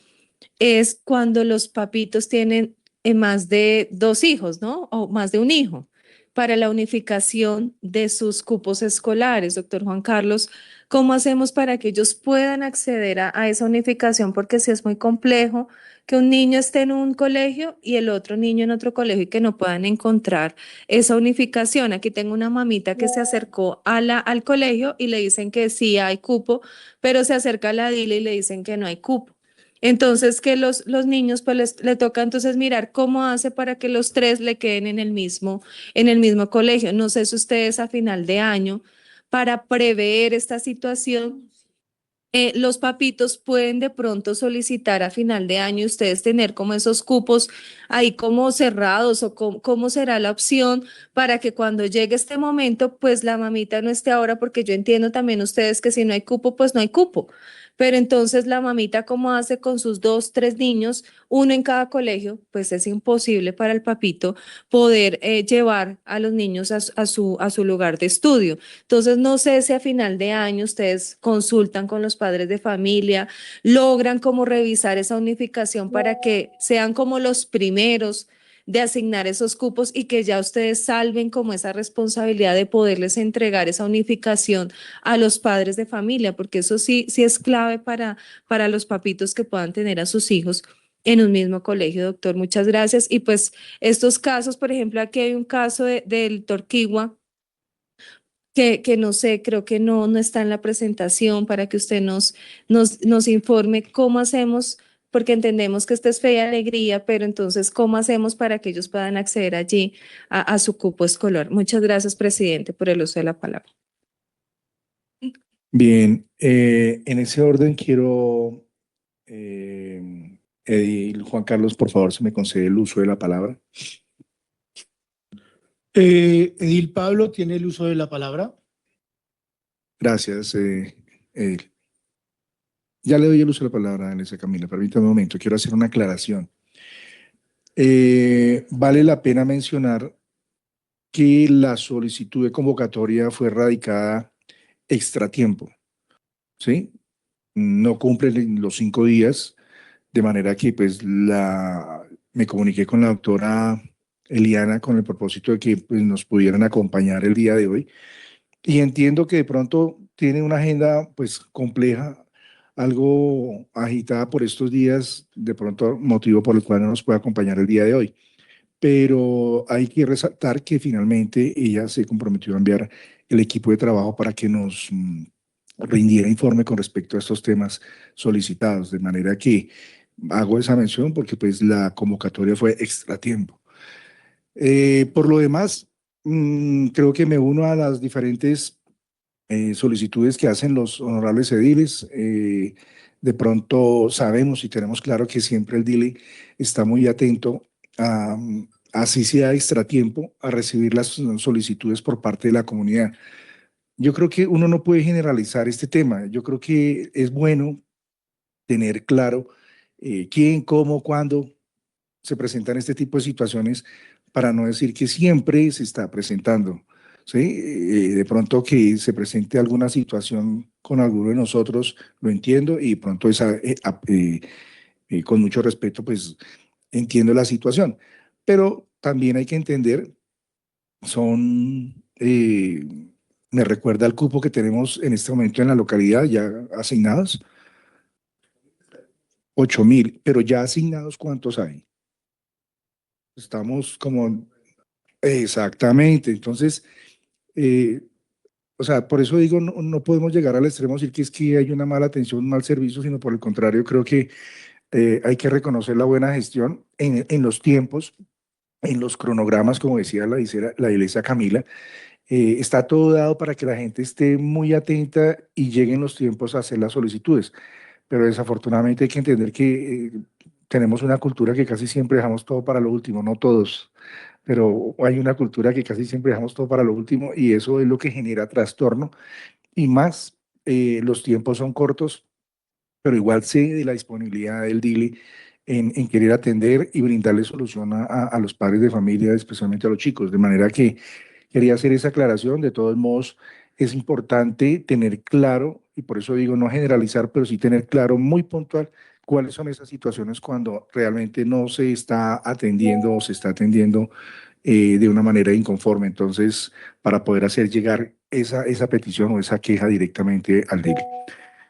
es cuando los papitos tienen más de 2 hijos, ¿no? O más de un hijo, para la unificación de sus cupos escolares. Doctor Juan Carlos, ¿cómo hacemos para que ellos puedan acceder a esa unificación? Porque sí es muy complejo que un niño esté en un colegio y el otro niño en otro colegio y que no puedan encontrar esa unificación. Aquí tengo una mamita que se acercó al colegio y le dicen que sí hay cupo, pero se acerca a la DILE y le dicen que no hay cupo. Entonces, que los niños, pues le toca entonces mirar cómo hace para que los 3 le queden en el mismo colegio. No sé si ustedes a final de año, para prever esta situación, los papitos pueden de pronto solicitar a final de año ustedes tener como esos cupos ahí como cerrados o cómo será la opción para que cuando llegue este momento, pues la mamita no esté ahora, porque yo entiendo también ustedes que si no hay cupo, pues no hay cupo. Pero entonces la mamita, ¿cómo hace con sus 2, 3 niños, uno en cada colegio? Pues es imposible para el papito poder llevar a los niños a su lugar de estudio. Entonces, no sé si a final de año ustedes consultan con los padres de familia, logran como revisar esa unificación para que sean como los primeros de asignar esos cupos y que ya ustedes salven como esa responsabilidad de poderles entregar esa unificación a los padres de familia, porque eso sí es clave para los papitos que puedan tener a sus hijos en un mismo colegio. Doctor, muchas gracias. Y pues estos casos, por ejemplo, aquí hay un caso del Torquigua, que no sé, creo que no está en la presentación para que usted nos informe cómo hacemos, porque entendemos que esta es Fe y Alegría, pero entonces, ¿cómo hacemos para que ellos puedan acceder allí a su cupo escolar? Muchas gracias, presidente, por el uso de la palabra. Bien, en ese orden quiero, Edil Juan Carlos, por favor, se me concede el uso de la palabra. Edil Pablo tiene el uso de la palabra. Gracias, Edil. Ya le doy el uso de la palabra a Elisa Camila, permítame un momento, quiero hacer una aclaración. Vale la pena mencionar que la solicitud de convocatoria fue radicada extratiempo, ¿sí? No cumple los 5 días, de manera que pues me comuniqué con la doctora Eliana con el propósito de que pues, nos pudieran acompañar el día de hoy. Y entiendo que de pronto tiene una agenda pues compleja, algo agitada por estos días, de pronto motivo por el cual no nos puede acompañar el día de hoy. Pero hay que resaltar que finalmente ella se comprometió a enviar el equipo de trabajo para que nos rindiera informe con respecto a estos temas solicitados, de manera que hago esa mención porque pues la convocatoria fue extratiempo. Por lo demás, creo que me uno a las diferentes solicitudes que hacen los honorables ediles. De pronto sabemos y tenemos claro que siempre el DILE está muy atento a, así sea extratiempo, a recibir las solicitudes por parte de la comunidad. Yo creo que uno no puede generalizar este tema. Yo creo que es bueno tener claro quién, cómo, cuándo se presentan este tipo de situaciones para no decir que siempre se está presentando. ¿Sí? De pronto que se presente alguna situación con alguno de nosotros, lo entiendo y de pronto con mucho respeto, pues entiendo la situación. Pero también hay que entender, me recuerda al cupo que tenemos en este momento en la localidad ya asignados, 8.000, pero ya asignados, ¿cuántos hay? Estamos como, exactamente, entonces, o sea, por eso digo, no podemos llegar al extremo de decir que es que hay una mala atención, un mal servicio, sino por el contrario, creo que hay que reconocer la buena gestión en los tiempos, en los cronogramas, como decía la iglesia Camila. Está todo dado para que la gente esté muy atenta y lleguen los tiempos a hacer las solicitudes, pero desafortunadamente hay que entender que tenemos una cultura que casi siempre dejamos todo para lo último, no todos, pero hay una cultura que casi siempre dejamos todo para lo último y eso es lo que genera trastorno y más los tiempos son cortos, pero igual sé de la disponibilidad del DILE en querer atender y brindarle solución a los padres de familia, especialmente a los chicos, de manera que quería hacer esa aclaración. De todos modos, es importante tener claro, y por eso digo no generalizar, pero sí tener claro muy puntual cuáles son esas situaciones cuando realmente no se está atendiendo o se está atendiendo de una manera inconforme. Entonces, para poder hacer llegar esa petición o esa queja directamente al DILE.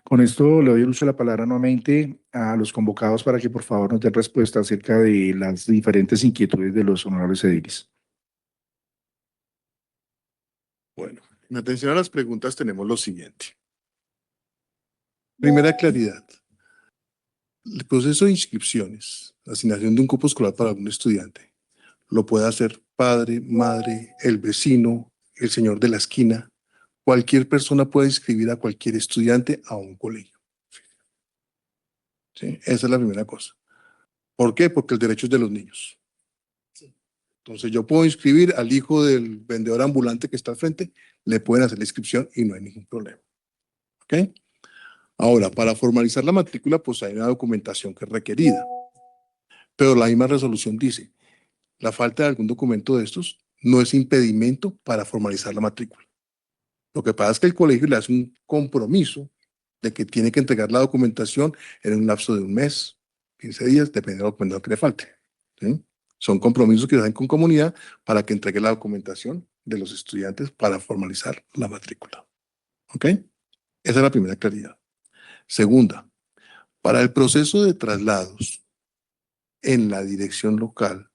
Con esto le doy el uso de la palabra nuevamente a los convocados para que por favor nos den respuesta acerca de las diferentes inquietudes de los honorables ediles. Bueno, en atención a las preguntas tenemos lo siguiente. Primera claridad. El proceso de inscripciones, asignación de un cupo escolar para algún estudiante, lo puede hacer padre, madre, el vecino, el señor de la esquina. Cualquier persona puede inscribir a cualquier estudiante a un colegio. ¿Sí? Esa es la primera cosa. ¿Por qué? Porque el derecho es de los niños. Entonces yo puedo inscribir al hijo del vendedor ambulante que está al frente, le pueden hacer la inscripción y no hay ningún problema. ¿Ok? Ahora, para formalizar la matrícula, pues hay una documentación que es requerida. Pero la misma resolución dice, la falta de algún documento de estos no es impedimento para formalizar la matrícula. Lo que pasa es que el colegio le hace un compromiso de que tiene que entregar la documentación en un lapso de un mes, 15 días, dependiendo del documento que le falte. ¿Sí? Son compromisos que se hacen con comunidad para que entregue la documentación de los estudiantes para formalizar la matrícula. ¿Ok? Esa es la primera claridad. Segunda, para el proceso de traslados en la dirección local,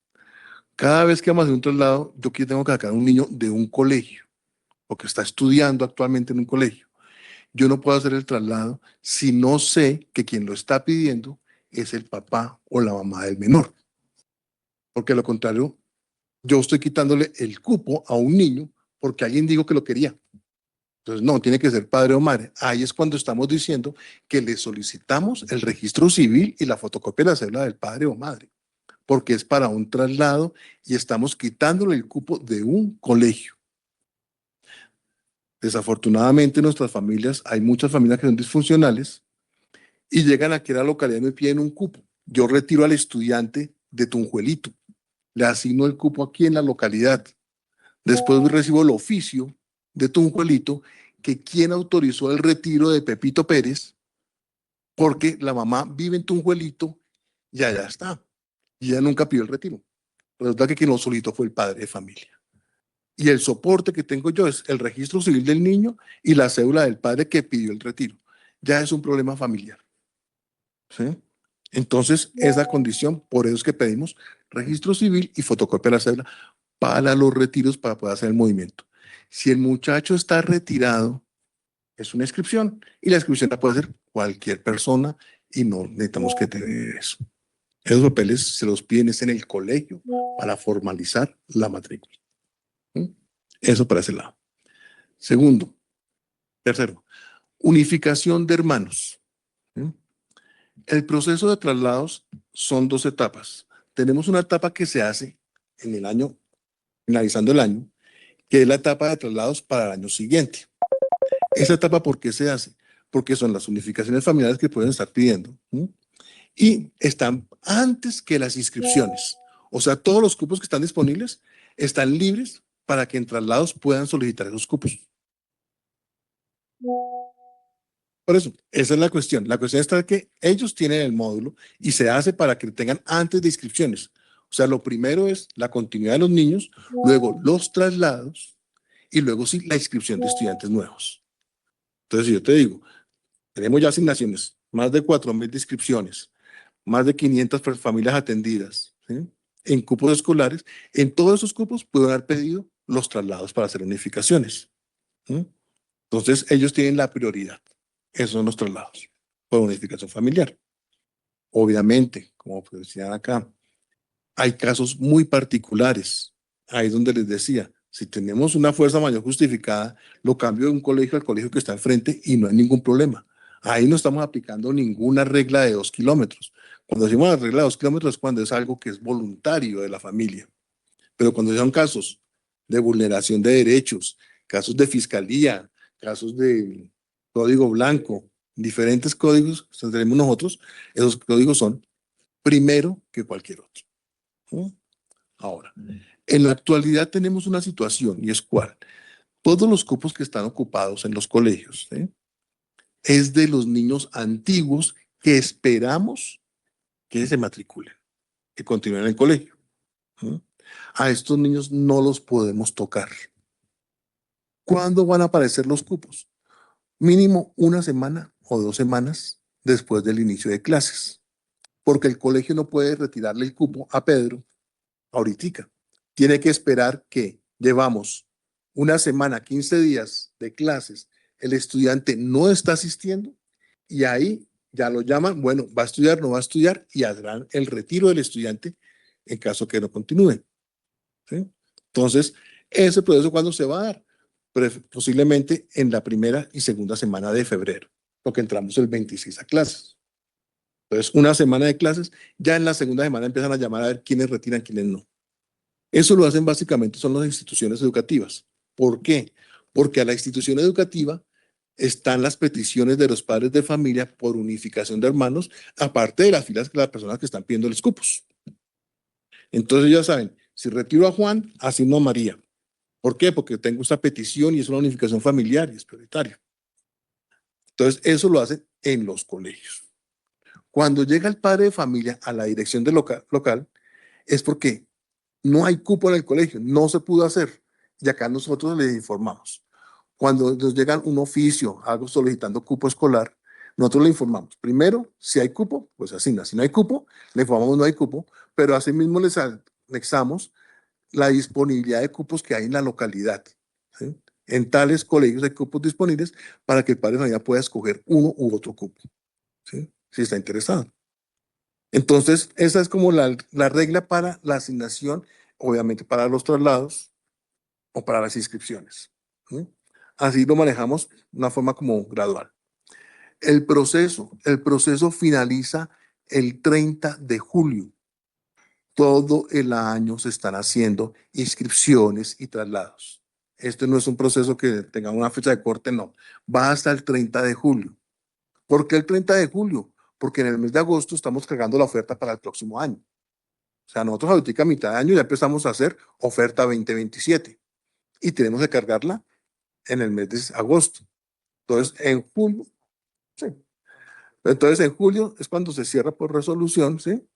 cada vez que vamos a hacer un traslado, yo aquí tengo que sacar a un niño de un colegio o que está estudiando actualmente en un colegio. Yo no puedo hacer el traslado si no sé que quien lo está pidiendo es el papá o la mamá del menor. Porque a lo contrario, yo estoy quitándole el cupo a un niño porque alguien dijo que lo quería. Entonces, no, tiene que ser padre o madre. Ahí es cuando estamos diciendo que le solicitamos el registro civil y la fotocopia de la cédula del padre o madre, porque es para un traslado y estamos quitándole el cupo de un colegio. Desafortunadamente, en nuestras familias, hay muchas familias que son disfuncionales y llegan aquí a la localidad y me piden un cupo. Yo retiro al estudiante de Tunjuelito, le asigno el cupo aquí en la localidad. Después recibo el oficio de Tunjuelito que quien autorizó el retiro de Pepito Pérez, porque la mamá vive en Tunjuelito y allá está. Y ella nunca pidió el retiro. Resulta que quien lo solicitó fue el padre de familia. Y el soporte que tengo yo es el registro civil del niño y la cédula del padre que pidió el retiro. Ya es un problema familiar. ¿Sí? Entonces, esa condición, por eso es que pedimos registro civil y fotocopia de la cédula para los retiros para poder hacer el movimiento. Si el muchacho está retirado, es una inscripción y la inscripción la puede hacer cualquier persona y no necesitamos que tener eso. Esos papeles se los piden en el colegio para formalizar la matrícula. ¿Mm? Eso para ese lado. Segundo, tercero, unificación de hermanos. ¿Mm? El proceso de traslados son 2 etapas. Tenemos una etapa que se hace en el año, finalizando el año, que es la etapa de traslados para el año siguiente. Esa etapa, ¿por qué se hace? Porque son las unificaciones familiares que pueden estar pidiendo. ¿Mm? Y están antes que las inscripciones. O sea, todos los cupos que están disponibles están libres para que en traslados puedan solicitar esos cupos. Por eso, esa es la cuestión. La cuestión está que ellos tienen el módulo y se hace para que lo tengan antes de inscripciones. O sea, lo primero es la continuidad de los niños, luego los traslados y luego sí la inscripción de estudiantes nuevos. Entonces, si yo te digo, tenemos ya asignaciones, más de 4.000 inscripciones, más de 500 familias atendidas, ¿sí? En cupos escolares, en todos esos cupos pueden haber pedido los traslados para hacer unificaciones. ¿Sí? Entonces, ellos tienen la prioridad. Esos son los traslados por unificación familiar. Obviamente, como decían acá, hay casos muy particulares. Ahí es donde les decía, si tenemos una fuerza mayor justificada, lo cambio de un colegio al colegio que está enfrente y no hay ningún problema. Ahí no estamos aplicando ninguna regla de 2 kilómetros. Cuando decimos la regla de 2 kilómetros es cuando es algo que es voluntario de la familia. Pero cuando son casos de vulneración de derechos, casos de fiscalía, casos de código blanco, diferentes códigos que tenemos nosotros, esos códigos son primero que cualquier otro. ¿Sí? Ahora, en la actualidad tenemos una situación y es cuál. Todos los cupos que están ocupados en los colegios, ¿sí? Es de los niños antiguos que esperamos que se matriculen, que continúen en el colegio. ¿Sí? A estos niños no los podemos tocar. ¿Cuándo van a aparecer los cupos? Mínimo 1 semana o 2 semanas después del inicio de clases, porque el colegio no puede retirarle el cupo a Pedro ahorita. Tiene que esperar que llevamos 1 semana, 15 días de clases, el estudiante no está asistiendo y ahí ya lo llaman, bueno, va a estudiar, no va a estudiar y harán el retiro del estudiante en caso que no continúe. ¿Sí? Entonces, ese proceso, ¿cuándo se va a dar? Posiblemente en la primera y segunda semana de febrero, porque entramos el 26 a clases. Entonces, 1 semana de clases, ya en la segunda semana empiezan a llamar a ver quiénes retiran, quiénes no. Eso lo hacen básicamente son las instituciones educativas. ¿Por qué? Porque a la institución educativa están las peticiones de los padres de familia por unificación de hermanos, aparte de las filas de las personas que están pidiendo los cupos. Entonces ya saben, si retiro a Juan, asigno a María. ¿Por qué? Porque tengo esta petición y es una unificación familiar y es prioritario. Entonces eso lo hacen en los colegios. Cuando llega el padre de familia a la dirección del local es porque no hay cupo en el colegio, no se pudo hacer. Y acá nosotros les informamos. Cuando nos llega un oficio, algo solicitando cupo escolar, nosotros le informamos. Primero, si hay cupo, pues asigna. Si no hay cupo, le informamos no hay cupo, pero asimismo les anexamos la disponibilidad de cupos que hay en la localidad. ¿Sí? En tales colegios hay cupos disponibles para que el padre de familia pueda escoger uno u otro cupo. ¿Sí? Si está interesado. Entonces, esa es como la regla para la asignación, obviamente para los traslados o para las inscripciones. ¿Sí? Así lo manejamos de una forma como gradual. El proceso finaliza el 30 de julio. Todo el año se están haciendo inscripciones y traslados. Este no es un proceso que tenga una fecha de corte, no. Va hasta el 30 de julio. ¿Por qué el 30 de julio? porque en el mes de agosto estamos cargando la oferta para el próximo año. O sea, nosotros ahorita a mitad de año ya empezamos a hacer oferta 2027 y tenemos que cargarla en el mes de agosto. Entonces, en julio, sí. Entonces, en julio es cuando se cierra por resolución, ¿sí?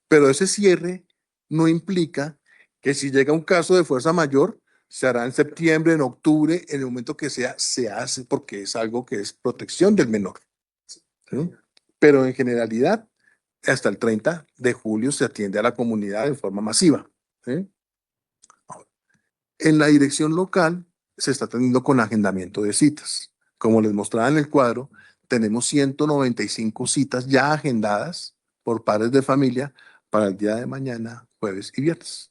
Pero ese cierre no implica que si llega un caso de fuerza mayor, se hará en septiembre, en octubre, en el momento que sea, se hace porque es algo que es protección del menor. ¿Sí? Pero en generalidad, hasta el 30 de julio se atiende a la comunidad de forma masiva. ¿Sí? Ahora, en la dirección local se está atendiendo con agendamiento de citas. Como les mostraba en el cuadro, tenemos 195 citas ya agendadas por padres de familia para el día de mañana, jueves y viernes.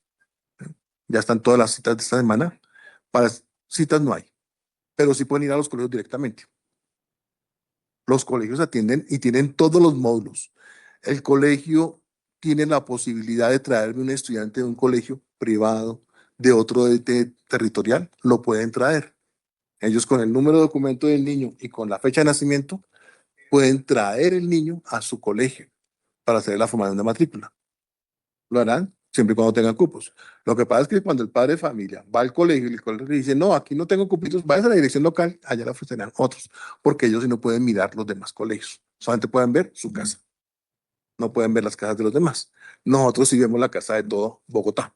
Ya están todas las citas de esta semana. Para citas no hay, pero sí pueden ir a los colegios directamente. Los colegios atienden y tienen todos los módulos. El colegio tiene la posibilidad de traerme un estudiante de un colegio privado, de otro ente territorial, lo pueden traer. Ellos con el número de documento del niño y con la fecha de nacimiento pueden traer el niño a su colegio para hacer la formación de matrícula. Lo harán siempre y cuando tengan cupos. Lo que pasa es que cuando el padre de familia va al colegio y el colegio le dice, no, aquí no tengo cupitos, vaya a la dirección local, allá le ofrecerán otros, porque ellos sí no pueden mirar los demás colegios. Solamente pueden ver su casa. No pueden ver las casas de los demás. Nosotros sí vemos la casa de todo Bogotá.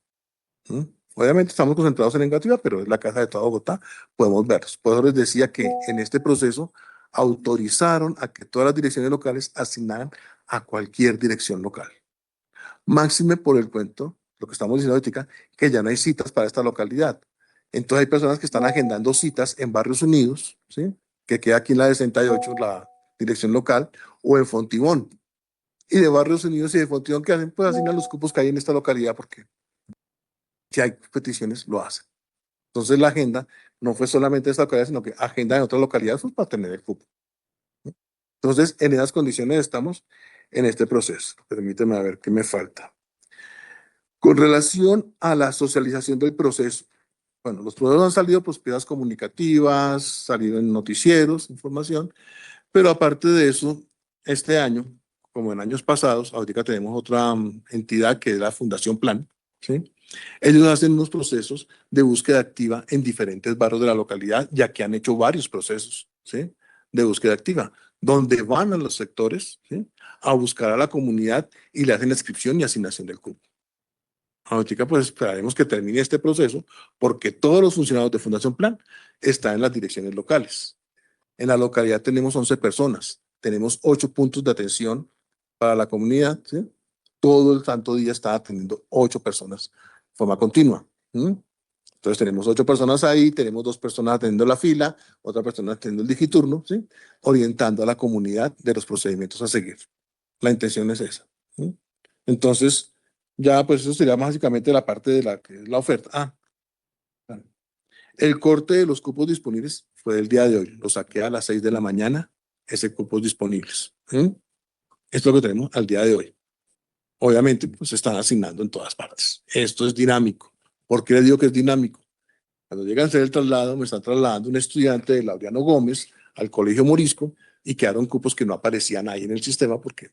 Obviamente estamos concentrados en Engativá, pero es la casa de toda Bogotá, podemos verlos. Por eso les decía que en este proceso autorizaron a que todas las direcciones locales asignaran a cualquier dirección local. Máxime por el cuento, lo que estamos diciendo ahorita, que ya no hay citas para esta localidad. Entonces hay personas que están agendando citas en Barrios Unidos, ¿sí? Que queda aquí en la de 68, la dirección local, o en Fontibón. Y de Barrios Unidos y de Fontibón, ¿qué hacen? Pues asignan los cupos que hay en esta localidad, porque si hay peticiones, lo hacen. Entonces la agenda no fue solamente esta localidad, sino que agenda en otras localidades pues, para tener el cupo. Entonces, en esas condiciones estamos en este proceso. Permíteme a ver qué me falta. Con relación a la socialización del proceso, bueno, los procesos han salido por piezas comunicativas, salido en noticieros, información, pero aparte de eso, este año, como en años pasados, ahorita tenemos otra entidad que es la Fundación Plan, ¿sí? Ellos hacen unos procesos de búsqueda activa en diferentes barrios de la localidad, ya que han hecho varios procesos, ¿sí? De búsqueda activa, donde van a los sectores, ¿sí? A buscar a la comunidad y le hacen la inscripción y asignación del cupo. Ahorita pues esperaremos que termine este proceso porque todos los funcionarios de Fundación Plan están en las direcciones locales. En la localidad tenemos 11 personas, tenemos 8 puntos de atención para la comunidad, ¿sí? Todo el santo día está atendiendo 8 personas de forma continua. Entonces tenemos 8 personas ahí, tenemos 2 personas atendiendo la fila, otra persona atendiendo el digiturno, ¿sí? Orientando a la comunidad de los procedimientos a seguir. La intención es esa. ¿Sí? Entonces, ya pues eso sería básicamente la parte de la que es la oferta. El corte de los cupos disponibles fue el día de hoy. Lo saqué a las 6 de la mañana, ese cupos disponibles. Esto es lo que tenemos al día de hoy. Obviamente, pues se están asignando en todas partes. Esto es dinámico. ¿Por qué les digo que es dinámico? Cuando llegan a hacer el traslado, me están trasladando un estudiante de Laureano Gómez al Colegio Morisco y quedaron cupos que no aparecían ahí en el sistema porque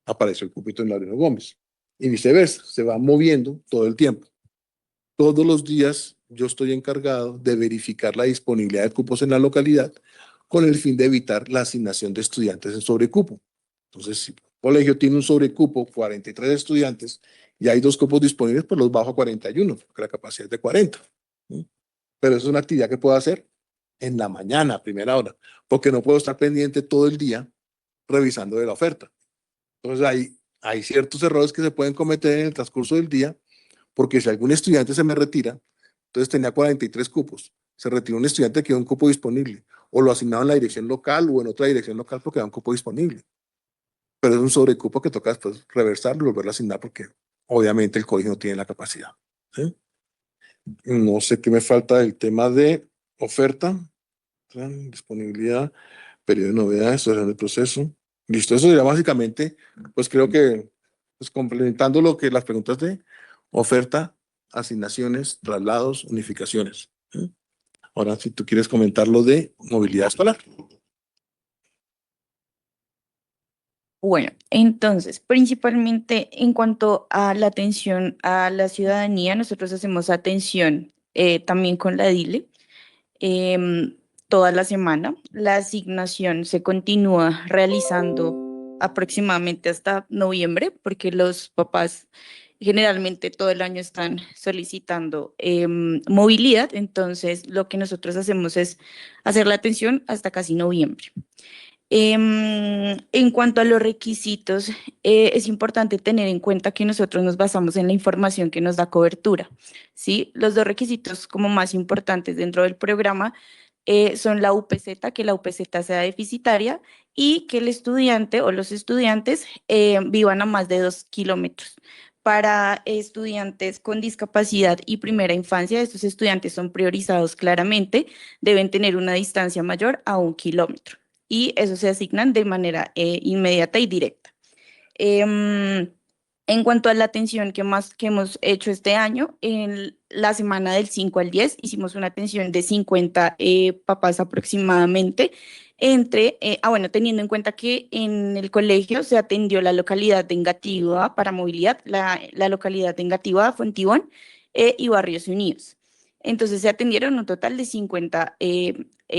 apareció el cupito en Laureano Gómez. Y viceversa, se va moviendo todo el tiempo. Todos los días yo estoy encargado de verificar la disponibilidad de cupos en la localidad con el fin de evitar la asignación de estudiantes en sobrecupo. Entonces, si el colegio tiene un sobrecupo, 43 estudiantes, y hay 2 cupos disponibles, pues los bajo a 41, porque la capacidad es de 40. Pero eso es una actividad que puedo hacer en la mañana, a primera hora, porque no puedo estar pendiente todo el día revisando de la oferta. Entonces, hay ciertos errores que se pueden cometer en el transcurso del día, porque si algún estudiante se me retira, entonces tenía 43 cupos, se retiró un estudiante que quedó un cupo disponible, o lo asignaron en la dirección local o en otra dirección local porque da un cupo disponible. Pero es un sobrecupo que toca después reversarlo y volverlo a asignar porque obviamente el colegio no tiene la capacidad. ¿Sí? No sé qué me falta del tema de oferta, disponibilidad, periodo de novedades, situación del proceso. Listo, eso sería básicamente, pues creo que pues complementando lo que las preguntas de oferta, asignaciones, traslados, unificaciones. Ahora, si tú quieres comentar lo de movilidad escolar. Bueno, entonces, principalmente en cuanto a la atención a la ciudadanía, nosotros hacemos atención también con la DILE toda la semana. La asignación se continúa realizando aproximadamente hasta noviembre, porque los papás generalmente todo el año están solicitando movilidad, entonces lo que nosotros hacemos es hacer la atención hasta casi noviembre. En cuanto a los requisitos, es importante tener en cuenta que nosotros nos basamos en la información que nos da cobertura, ¿sí? Los dos requisitos como más importantes dentro del programa son la UPZ, que la UPZ sea deficitaria y que el estudiante o los estudiantes vivan a más de 2 kilómetros. Para estudiantes con discapacidad y primera infancia, estos estudiantes son priorizados claramente, deben tener una distancia mayor a 1 kilómetro y eso se asignan de manera inmediata y directa. En cuanto a la atención que hemos hecho este año, en la semana del 5 al 10 hicimos una atención de 50 papás aproximadamente, teniendo en cuenta que en el colegio se atendió la localidad de Engativá para movilidad, la localidad de Engativá, Fontibón y Barrios Unidos. Entonces se atendieron un total de 50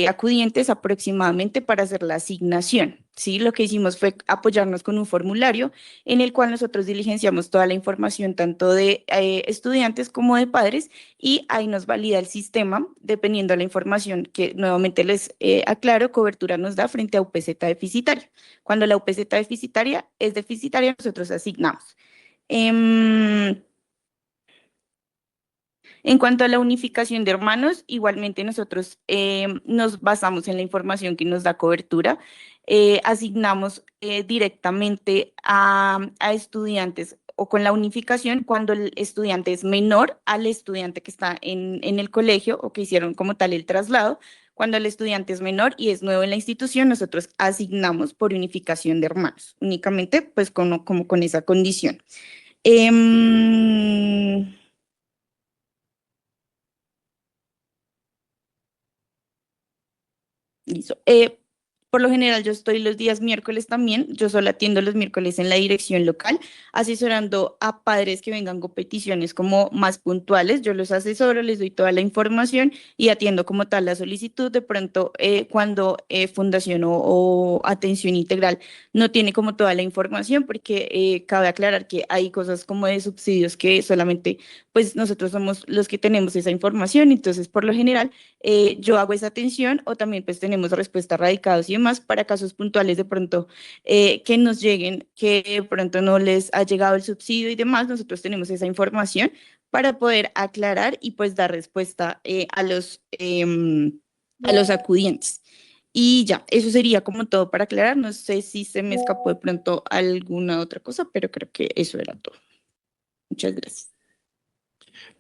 acudientes aproximadamente para hacer la asignación. ¿Sí? Lo que hicimos fue apoyarnos con un formulario en el cual nosotros diligenciamos toda la información tanto de estudiantes como de padres y ahí nos valida el sistema dependiendo de la información que nuevamente les aclaro, cobertura nos da frente a UPZ deficitaria. Cuando la UPZ deficitaria es deficitaria, nosotros asignamos. En cuanto a la unificación de hermanos, igualmente nosotros nos basamos en la información que nos da cobertura, asignamos directamente a estudiantes o con la unificación cuando el estudiante es menor al estudiante que está en el colegio o que hicieron como tal el traslado. Cuando el estudiante es menor y es nuevo en la institución, nosotros asignamos por unificación de hermanos, únicamente pues como con esa condición. Listo. Por lo general yo estoy los días miércoles también, yo solo atiendo los miércoles en la dirección local, asesorando a padres que vengan con peticiones como más puntuales, yo los asesoro, les doy toda la información y atiendo como tal la solicitud. De pronto cuando Fundación o Atención Integral no tiene como toda la información, porque cabe aclarar que hay cosas como de subsidios que solamente pues nosotros somos los que tenemos esa información, entonces por lo general yo hago esa atención o también pues tenemos respuestas radicadas y demás para casos puntuales de pronto que nos lleguen, que de pronto no les ha llegado el subsidio y demás, nosotros tenemos esa información para poder aclarar y pues dar respuesta a los acudientes. Y ya, eso sería como todo para aclarar, no sé si se me escapó de pronto alguna otra cosa, pero creo que eso era todo. Muchas gracias.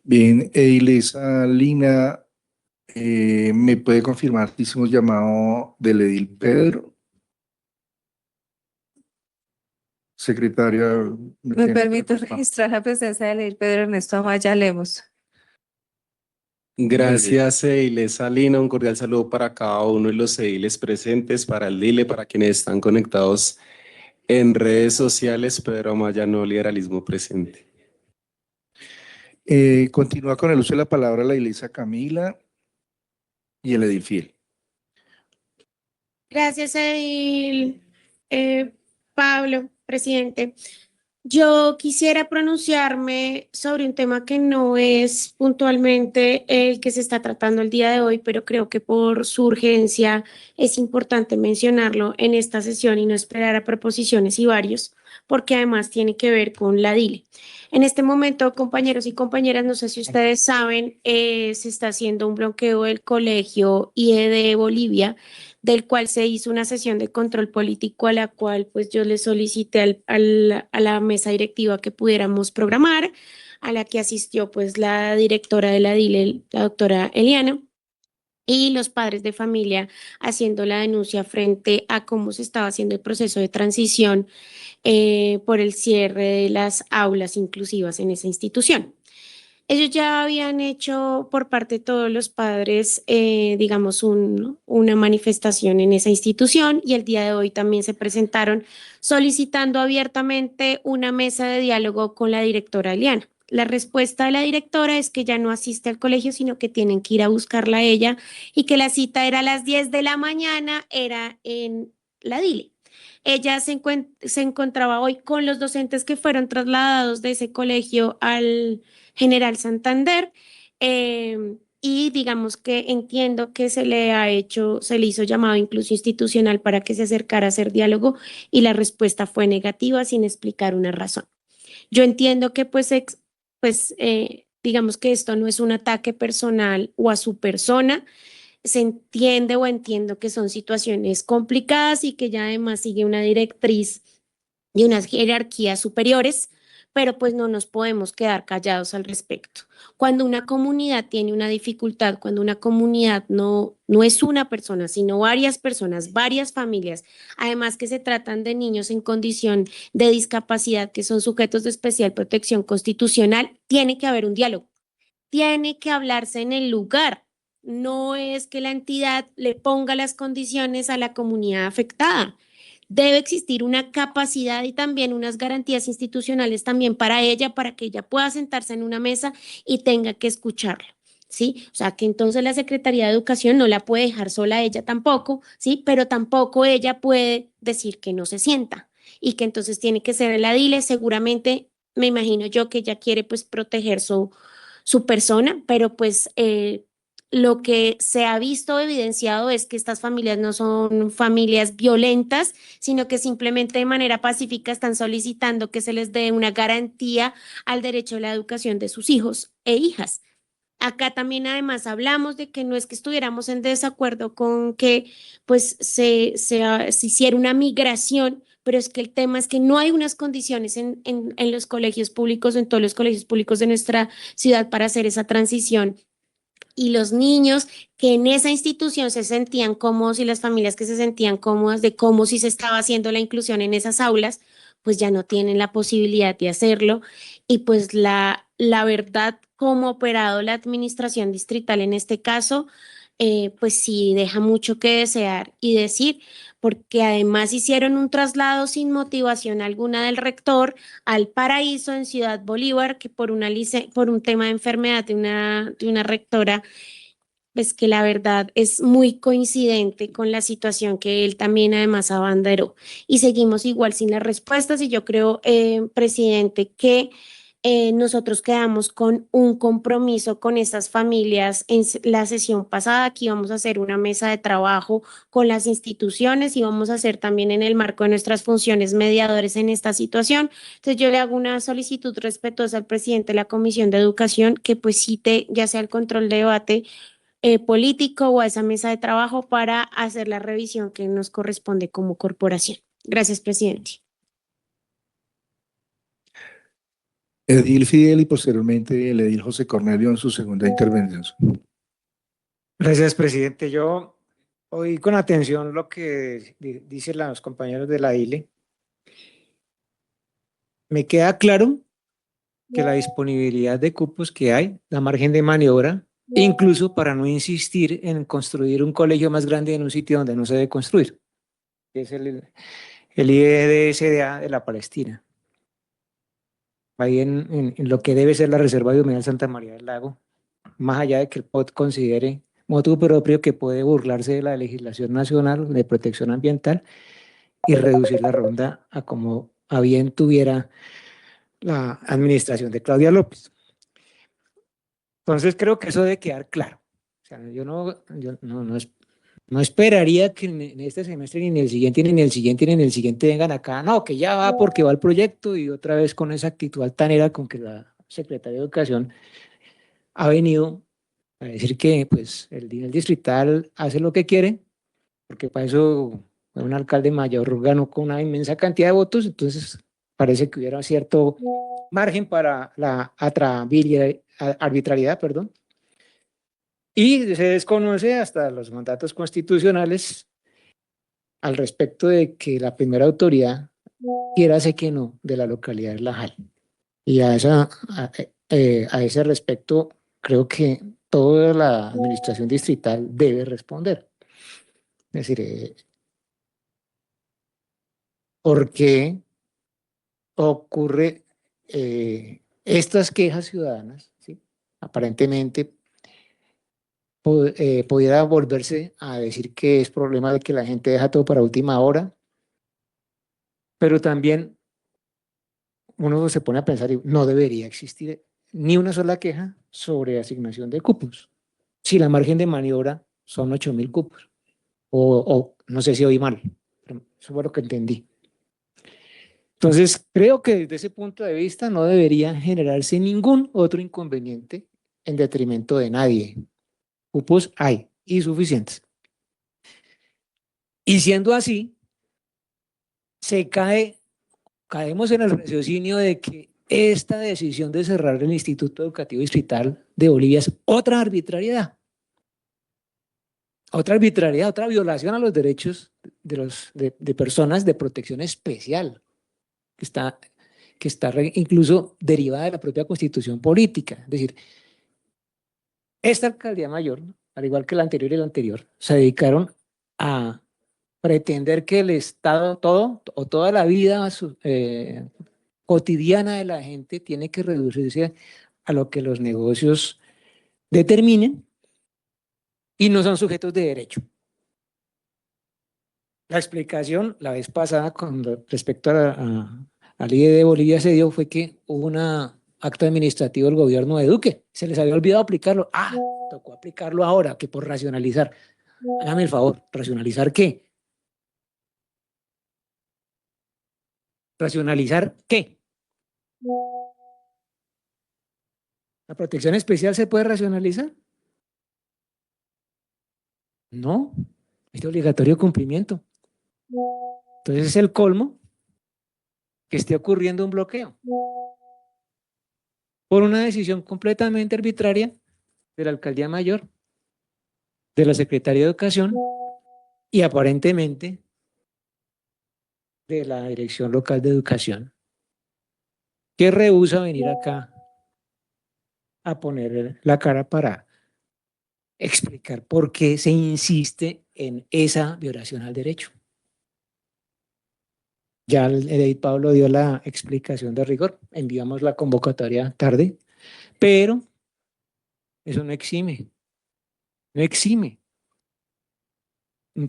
Bien, Eilesa Lina, ¿me puede confirmar si hicimos llamado del edil Pedro? Secretaria. Me permito registrar la presencia del edil Pedro Ernesto Amaya Lemos. Gracias, Eilesa Lina. Un cordial saludo para cada uno de los ediles presentes, para el DILE, para quienes están conectados en redes sociales. Pedro Amaya, no liberalismo presente. Continúa con el uso de la palabra la Eilesa Camila y el edil Fiel. Gracias, edil Pablo, presidente. Yo quisiera pronunciarme sobre un tema que no es puntualmente el que se está tratando el día de hoy, pero creo que por su urgencia es importante mencionarlo en esta sesión y no esperar a proposiciones y varios, porque además tiene que ver con la DILE. En este momento, compañeros y compañeras, no sé si ustedes saben, se está haciendo un bloqueo del colegio IE de Bolivia, del cual se hizo una sesión de control político a la cual pues yo le solicité a la mesa directiva que pudiéramos programar, a la que asistió pues la directora de la DILE, la doctora Eliana, y los padres de familia haciendo la denuncia frente a cómo se estaba haciendo el proceso de transición por el cierre de las aulas inclusivas en esa institución. Ellos ya habían hecho por parte de todos los padres, digamos, una manifestación en esa institución y el día de hoy también se presentaron solicitando abiertamente una mesa de diálogo con la directora Eliana. La respuesta de la directora es que ya no asiste al colegio, sino que tienen que ir a buscarla a ella y que la cita era a las 10 de la mañana, era en la DILE. Ella se encontraba hoy con los docentes que fueron trasladados de ese colegio al General Santander. Y digamos que entiendo que se le hizo llamado incluso institucional para que se acercara a hacer diálogo y la respuesta fue negativa sin explicar una razón. Yo entiendo que digamos que esto no es un ataque personal o a su persona, se entiende o entiendo que son situaciones complicadas y que ya además sigue una directriz y unas jerarquías superiores, pero pues no nos podemos quedar callados al respecto. Cuando una comunidad tiene una dificultad, cuando una comunidad no es una persona, sino varias personas, varias familias, además que se tratan de niños en condición de discapacidad que son sujetos de especial protección constitucional, tiene que haber un diálogo, tiene que hablarse en el lugar. No es que la entidad le ponga las condiciones a la comunidad afectada. Debe existir una capacidad y también unas garantías institucionales también para ella, para que ella pueda sentarse en una mesa y tenga que escucharlo, ¿sí? O sea, que entonces la Secretaría de Educación no la puede dejar sola a ella tampoco, ¿sí? Pero tampoco ella puede decir que no se sienta y que entonces tiene que ser la DILE. Seguramente, me imagino yo que ella quiere pues proteger su persona, pero pues lo que se ha visto evidenciado es que estas familias no son familias violentas, sino que simplemente de manera pacífica están solicitando que se les dé una garantía al derecho a la educación de sus hijos e hijas. Acá también además hablamos de que no es que estuviéramos en desacuerdo con que pues se hiciera una migración, pero es que el tema es que no hay unas condiciones en los colegios públicos, en todos los colegios públicos de nuestra ciudad para hacer esa transición. Y los niños que en esa institución se sentían cómodos y las familias que se sentían cómodas de cómo si se estaba haciendo la inclusión en esas aulas, pues ya no tienen la posibilidad de hacerlo. Y pues la verdad, cómo ha operado la administración distrital en este caso, pues sí deja mucho que desear y decir, porque además hicieron un traslado sin motivación alguna del rector al Paraíso en Ciudad Bolívar, que por un tema de enfermedad de una rectora, pues que la verdad es muy coincidente con la situación que él también además abanderó. Y seguimos igual sin las respuestas y yo creo, presidente, que nosotros quedamos con un compromiso con estas familias en la sesión pasada, que íbamos a hacer una mesa de trabajo con las instituciones y vamos a hacer también en el marco de nuestras funciones mediadores en esta situación. Entonces yo le hago una solicitud respetuosa al presidente de la Comisión de Educación que pues cite ya sea el control de debate político o a esa mesa de trabajo para hacer la revisión que nos corresponde como corporación. Gracias, presidente. Edil Fidel y posteriormente el edil José Cornelio en su segunda intervención. Gracias, presidente. Yo oí con atención lo que dicen los compañeros de la ILE. Me queda claro que la disponibilidad de cupos que hay, la margen de maniobra, incluso para no insistir en construir un colegio más grande en un sitio donde no se debe construir, que es el IEDSDA de la Palestina. Ahí en lo que debe ser la Reserva de Humedal Santa María del Lago, más allá de que el POT considere motu propio que puede burlarse de la legislación nacional de protección ambiental y reducir la ronda a como a bien tuviera la administración de Claudia López. Entonces creo que eso debe quedar claro. O sea, yo no esperaría que en este semestre, ni en el siguiente, ni en el siguiente, ni en el siguiente vengan acá, no, que ya va porque va el proyecto y otra vez con esa actitud altanera con que la Secretaría de Educación ha venido a decir que pues el nivel distrital hace lo que quiere, porque para eso un alcalde mayor ganó con una inmensa cantidad de votos, entonces parece que hubiera cierto margen para la arbitrariedad, perdón. Y se desconoce hasta los mandatos constitucionales al respecto de que la primera autoridad quiera hacer que no de la localidad de La Jal. Y a ese respecto, creo que toda la administración distrital debe responder. Es decir, ¿por qué ocurre estas quejas ciudadanas? ¿Sí? Aparentemente pudiera volverse a decir que es problema de que la gente deja todo para última hora, pero también uno se pone a pensar y no debería existir ni una sola queja sobre asignación de cupos. Si la margen de maniobra son 8.000 cupos, o no sé si oí mal, pero eso fue lo que entendí. Entonces, creo que desde ese punto de vista no debería generarse ningún otro inconveniente en detrimento de nadie. Cupos hay y suficientes. Y siendo así, caemos en el raciocinio de que esta decisión de cerrar el Instituto Educativo Distrital de Bolivia es otra arbitrariedad. Otra arbitrariedad, otra violación a los derechos de personas de protección especial, que está incluso derivada de la propia constitución política. Es decir, esta alcaldía mayor, al igual que la anterior y la anterior, se dedicaron a pretender que el Estado, toda la vida cotidiana de la gente tiene que reducirse a lo que los negocios determinen y no son sujetos de derecho. La explicación la vez pasada con respecto al IE de Bolivia se dio fue que hubo un acto administrativo del gobierno de Duque, se les había olvidado aplicarlo. Tocó aplicarlo ahora, que por racionalizar. Hágame el favor, ¿racionalizar qué? ¿Racionalizar qué? ¿La protección especial se puede racionalizar? No, es de obligatorio cumplimiento. Entonces es el colmo que esté ocurriendo un bloqueo por una decisión completamente arbitraria de la alcaldía mayor, de la Secretaría de Educación y aparentemente de la Dirección Local de Educación, que rehúsa venir acá a poner la cara para explicar por qué se insiste en esa violación al derecho. Ya el Edith Pablo dio la explicación de rigor, enviamos la convocatoria tarde, pero eso no exime,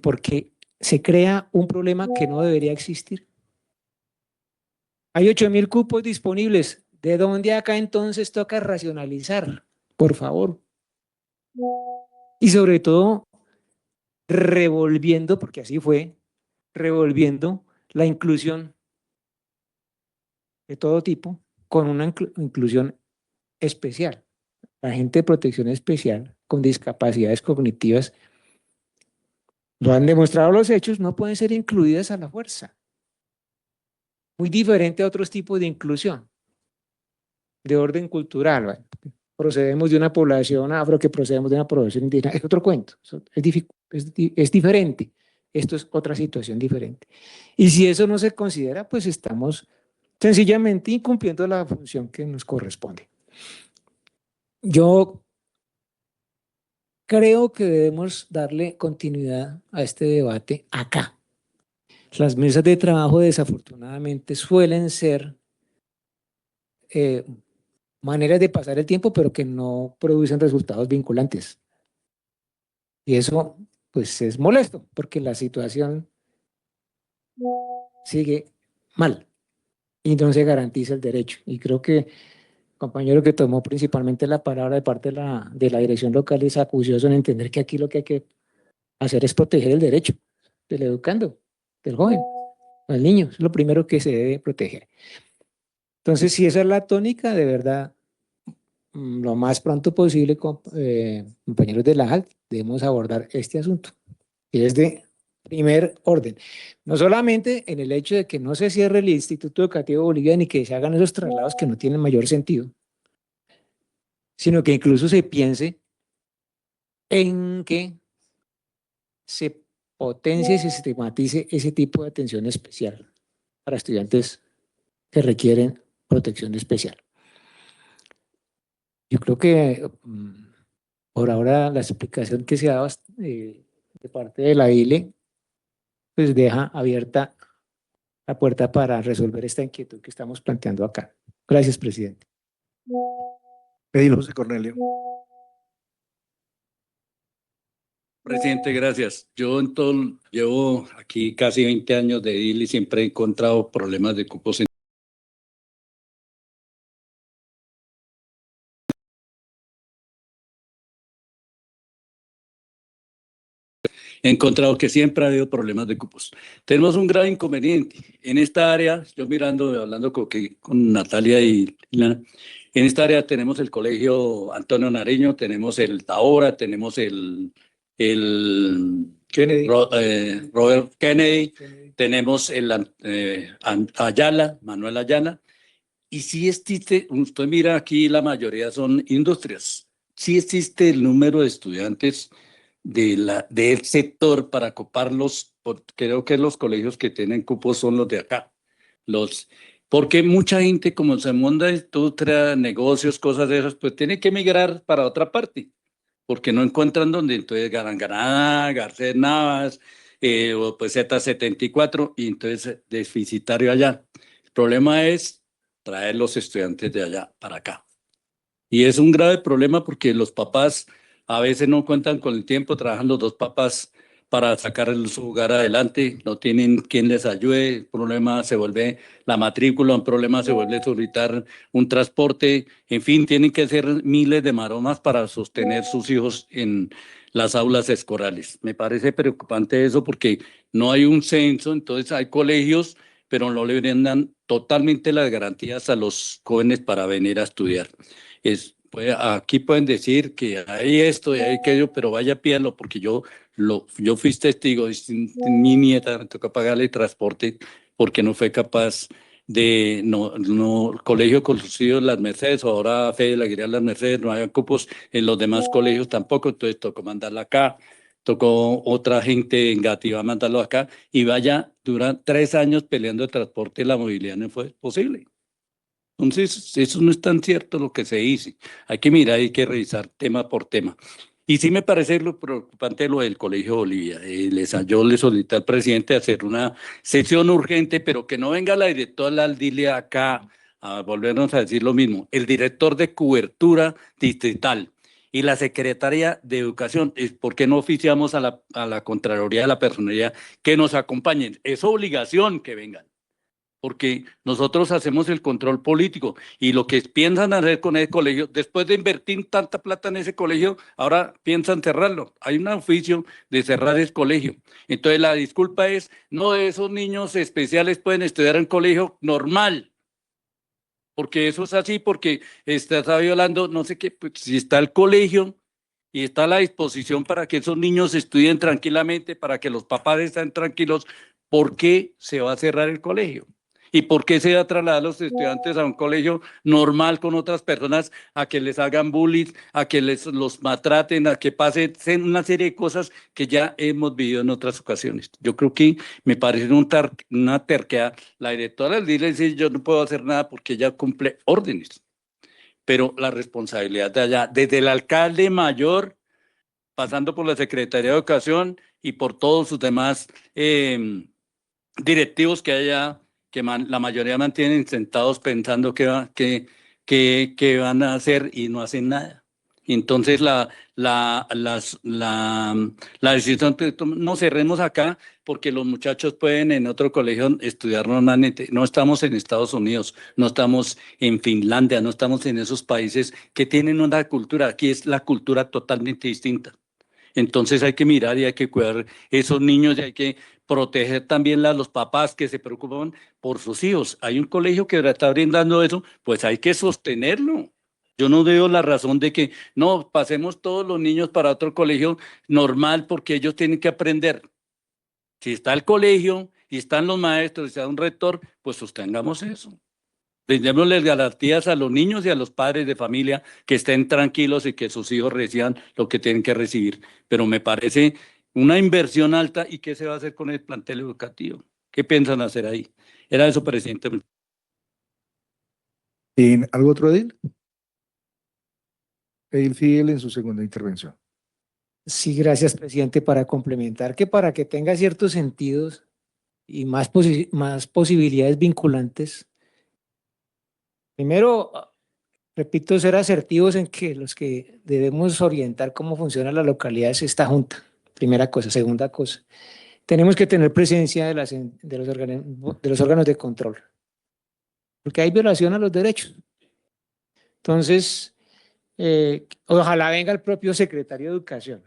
porque se crea un problema que no debería existir. Hay 8.000 cupos disponibles. ¿De dónde acá entonces toca racionalizar? Por favor. Y sobre todo, revolviendo, porque así fue, revolviendo la inclusión de todo tipo con una inclusión especial. La gente de protección especial con discapacidades cognitivas, lo han demostrado los hechos, no pueden ser incluidas a la fuerza. Muy diferente a otros tipos de inclusión, de orden cultural. Bueno, procedemos de una población afro, que procedemos de una población indígena, es otro cuento, es diferente. Esto es otra situación diferente. Y si eso no se considera, pues estamos sencillamente incumpliendo la función que nos corresponde. Yo creo que debemos darle continuidad a este debate acá. Las mesas de trabajo desafortunadamente suelen ser maneras de pasar el tiempo, pero que no producen resultados vinculantes. Y eso, pues, es molesto, porque la situación sigue mal y no se garantiza el derecho. Y creo que el compañero que tomó principalmente la palabra de parte de la dirección local es acucioso en entender que aquí lo que hay que hacer es proteger el derecho del educando, del joven, del niño. Es lo primero que se debe proteger. Entonces, si esa es la tónica, de verdad, lo más pronto posible, compañeros de la ALT, debemos abordar este asunto, que es de primer orden. No solamente en el hecho de que no se cierre el Instituto Educativo de Bolivia ni que se hagan esos traslados que no tienen mayor sentido, sino que incluso se piense en que se potencie y se sistematice ese tipo de atención especial para estudiantes que requieren protección especial. creo que por ahora la explicación que se ha dado de parte de la ILE pues deja abierta la puerta para resolver esta inquietud que estamos planteando acá. Gracias, presidente. Edil José Cornelio. Presidente, gracias. Yo llevo aquí casi 20 años de edil y siempre he encontrado problemas de cupos. He encontrado que siempre ha habido problemas de cupos. Tenemos un gran inconveniente. En esta área, yo hablando con Natalia y Lina, en esta área tenemos el Colegio Antonio Nariño, tenemos el Tahora, tenemos el Kennedy. Robert Kennedy, tenemos el Ayala, Manuel Ayala, y sí existe, usted mira aquí la mayoría son industrias, sí existe el número de estudiantes del sector para coparlos, creo que los colegios que tienen cupos son los de acá, porque mucha gente como se monta industria, negocios, cosas de esas, pues tiene que migrar para otra parte, porque no encuentran donde, entonces Garanganá, Garcés Navas, o pues Z74, y entonces deficitario allá. El problema es traer los estudiantes de allá para acá. Y es un grave problema porque los papás a veces no cuentan con el tiempo, trabajan los dos papás para sacar su hogar adelante, no tienen quien les ayude, el problema se vuelve la matrícula, un problema se vuelve solicitar un transporte, en fin, tienen que hacer miles de maromas para sostener sus hijos en las aulas escolares. Me parece preocupante eso porque no hay un censo, entonces hay colegios, pero no le brindan totalmente las garantías a los jóvenes para venir a estudiar. Aquí pueden decir que hay esto y hay aquello, pero vaya, pídanlo, porque yo fui testigo, mi nieta me tocó pagarle transporte porque no fue capaz de, el colegio construido en Las Mercedes, ahora Fede de la Guía Las Mercedes, no había cupos en los demás colegios tampoco, entonces tocó mandarla acá, tocó otra gente engativa mandarlo acá, y vaya, duran 3 años peleando el transporte y la movilidad no fue posible. Entonces, eso no es tan cierto lo que se dice. Hay que mirar, hay que revisar tema por tema. Y sí me parece lo preocupante lo del Colegio Bolivia. Yo le solicité al presidente hacer una sesión urgente, pero que no venga la directora al dile acá a volvernos a decir lo mismo. El director de cobertura distrital y la secretaria de Educación, ¿por qué no oficiamos a la Contraloría de la Personería que nos acompañen? Es obligación que vengan, porque nosotros hacemos el control político y lo que piensan hacer con ese colegio, después de invertir tanta plata en ese colegio, ahora piensan cerrarlo. Hay un oficio de cerrar el colegio. Entonces la disculpa es, no, esos niños especiales pueden estudiar en colegio normal, porque eso es así, porque está violando, no sé qué, pues, si está el colegio y está a la disposición para que esos niños estudien tranquilamente, para que los papás estén tranquilos, ¿por qué se va a cerrar el colegio? ¿Y por qué se va a trasladar a los estudiantes a un colegio normal con otras personas a que les hagan bullying, a que los maltraten, a que pasen una serie de cosas que ya hemos vivido en otras ocasiones? Yo creo que me parece una terquedad. La directora del DIL dice, yo no puedo hacer nada porque ella cumple órdenes, pero la responsabilidad de allá, desde el alcalde mayor, pasando por la Secretaría de Educación y por todos sus demás directivos que haya, que la mayoría mantienen sentados pensando qué van a hacer y no hacen nada. Entonces la decisión, no cerremos acá porque los muchachos pueden en otro colegio estudiar normalmente. No estamos en Estados Unidos, no estamos en Finlandia, no estamos en esos países que tienen una cultura. Aquí es la cultura totalmente distinta. Entonces hay que mirar y hay que cuidar esos niños y hay que proteger también a los papás que se preocupan por sus hijos. Hay un colegio que está brindando eso, pues hay que sostenerlo. Yo no veo la razón de que no pasemos todos los niños para otro colegio normal porque ellos tienen que aprender. Si está el colegio y están los maestros y está un rector, pues sostengamos eso. Brindémosles garantías a los niños y a los padres de familia que estén tranquilos y que sus hijos reciban lo que tienen que recibir. Pero me parece una inversión alta. ¿Y qué se va a hacer con el plantel educativo? ¿Qué piensan hacer ahí? Era eso, presidente. ¿Algo otro de él? Edil Fidel en su segunda intervención. Sí, gracias, presidente, para complementar que para que tenga ciertos sentidos y más posibilidades vinculantes, primero, repito, ser asertivos en que los que debemos orientar cómo funciona la localidad es esta junta, primera cosa. Segunda cosa, tenemos que tener presencia de los órganos de control, porque hay violación a los derechos. Entonces, ojalá venga el propio secretario de Educación.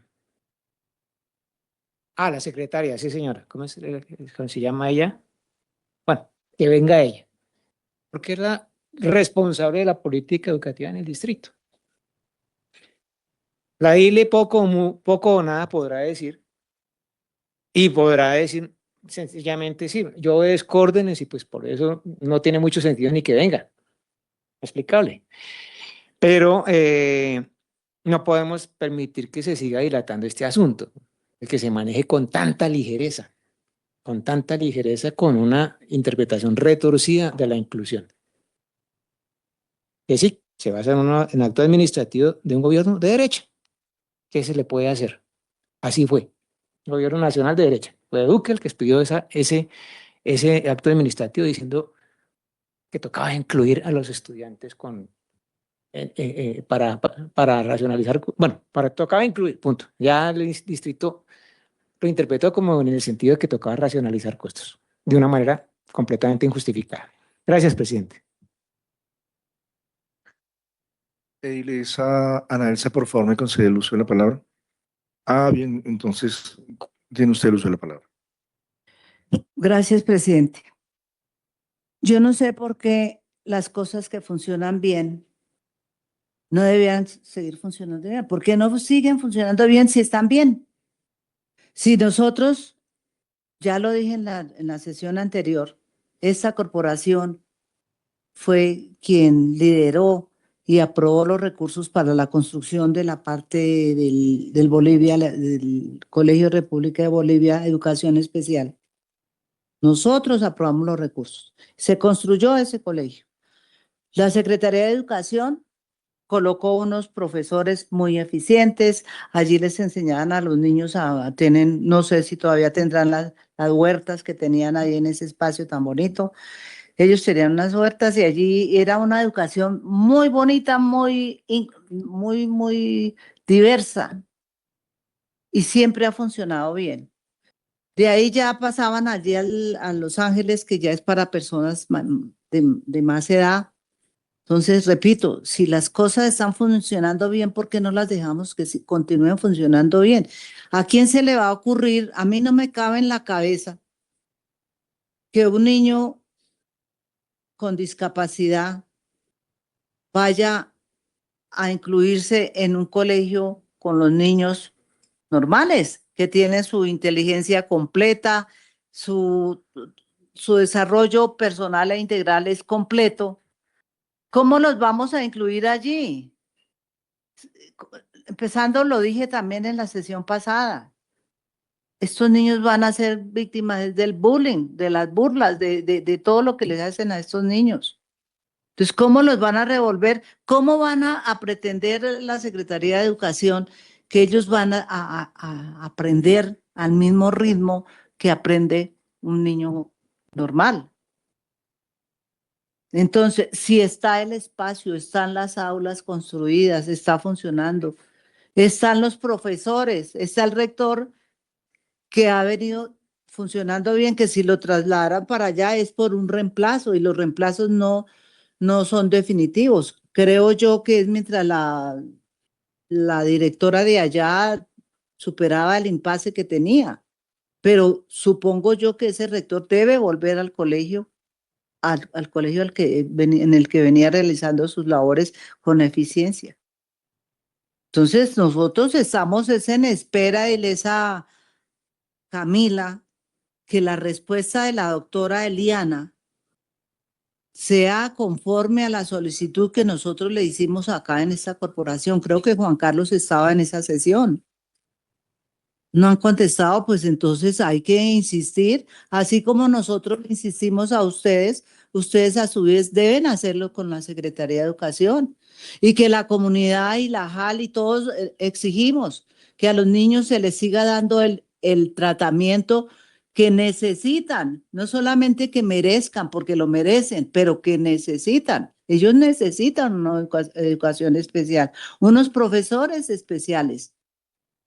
Ah, la secretaria, sí, señora. ¿Cómo se llama ella? Bueno, que venga ella, porque es la responsable de la política educativa en el distrito. La DILE poco o nada podrá decir, y podrá decir sencillamente, sí, yo obedezco órdenes y pues por eso no tiene mucho sentido ni que venga. Explicable. Pero no podemos permitir que se siga dilatando este asunto, el que se maneje con tanta ligereza, con una interpretación retorcida de la inclusión. Que sí, se basa en acto administrativo de un gobierno de derecha. ¿Qué se le puede hacer? Así fue. Gobierno nacional de derecha. Fue Duque el que expidió ese acto administrativo diciendo que tocaba incluir a los estudiantes para racionalizar, bueno, tocaba incluir, punto. Ya el distrito lo interpretó como en el sentido de que tocaba racionalizar costos, de una manera completamente injustificada. Gracias, presidente. Edilesa Ana Elsa, por favor, me concede el uso de la palabra. Ah, bien, entonces tiene usted el uso de la palabra. Gracias, presidente. Yo no sé por qué las cosas que funcionan bien no debían seguir funcionando bien. ¿Por qué no siguen funcionando bien si están bien? Si nosotros, ya lo dije en la sesión anterior, esta corporación fue quien lideró y aprobó los recursos para la construcción de la parte del Bolivia, del Colegio República de Bolivia, Educación Especial. Nosotros aprobamos los recursos. Se construyó ese colegio. La Secretaría de Educación colocó unos profesores muy eficientes. Allí les enseñaban a los niños no sé si todavía tendrán las huertas que tenían ahí en ese espacio tan bonito. Ellos tenían unas huertas y allí era una educación muy bonita, muy diversa. Y siempre ha funcionado bien. De ahí ya pasaban allí a Los Ángeles, que ya es para personas de más edad. Entonces, repito, si las cosas están funcionando bien, ¿por qué no las dejamos que continúen funcionando bien? ¿A quién se le va a ocurrir? A mí no me cabe en la cabeza que un niño con discapacidad vaya a incluirse en un colegio con los niños normales, que tienen su inteligencia completa, su desarrollo personal e integral es completo. ¿Cómo los vamos a incluir allí? Empezando, lo dije también en la sesión pasada, estos niños van a ser víctimas del bullying, de las burlas, de todo lo que les hacen a estos niños. Entonces, ¿cómo los van a revolver? ¿Cómo van a pretender la Secretaría de Educación que ellos van a aprender al mismo ritmo que aprende un niño normal? Entonces, si está el espacio, están las aulas construidas, está funcionando, están los profesores, está el rector que ha venido funcionando bien, que si lo trasladaran para allá es por un reemplazo y los reemplazos no son definitivos. Creo yo que es mientras la directora de allá superaba el impasse que tenía, pero supongo yo que ese rector debe volver al colegio, al colegio en el que venía realizando sus labores con eficiencia. Entonces, nosotros estamos en espera, Elisa Camila, que la respuesta de la doctora Eliana sea conforme a la solicitud que nosotros le hicimos acá en esta corporación. Creo que Juan Carlos estaba en esa sesión. No han contestado, pues entonces hay que insistir, así como nosotros insistimos a ustedes a su vez deben hacerlo con la Secretaría de Educación. y que la comunidad y la JAL y todos exigimos que a los niños se les siga dando el tratamiento que necesitan, no solamente que merezcan, porque lo merecen, pero que necesitan. Ellos necesitan una educación especial, unos profesores especiales.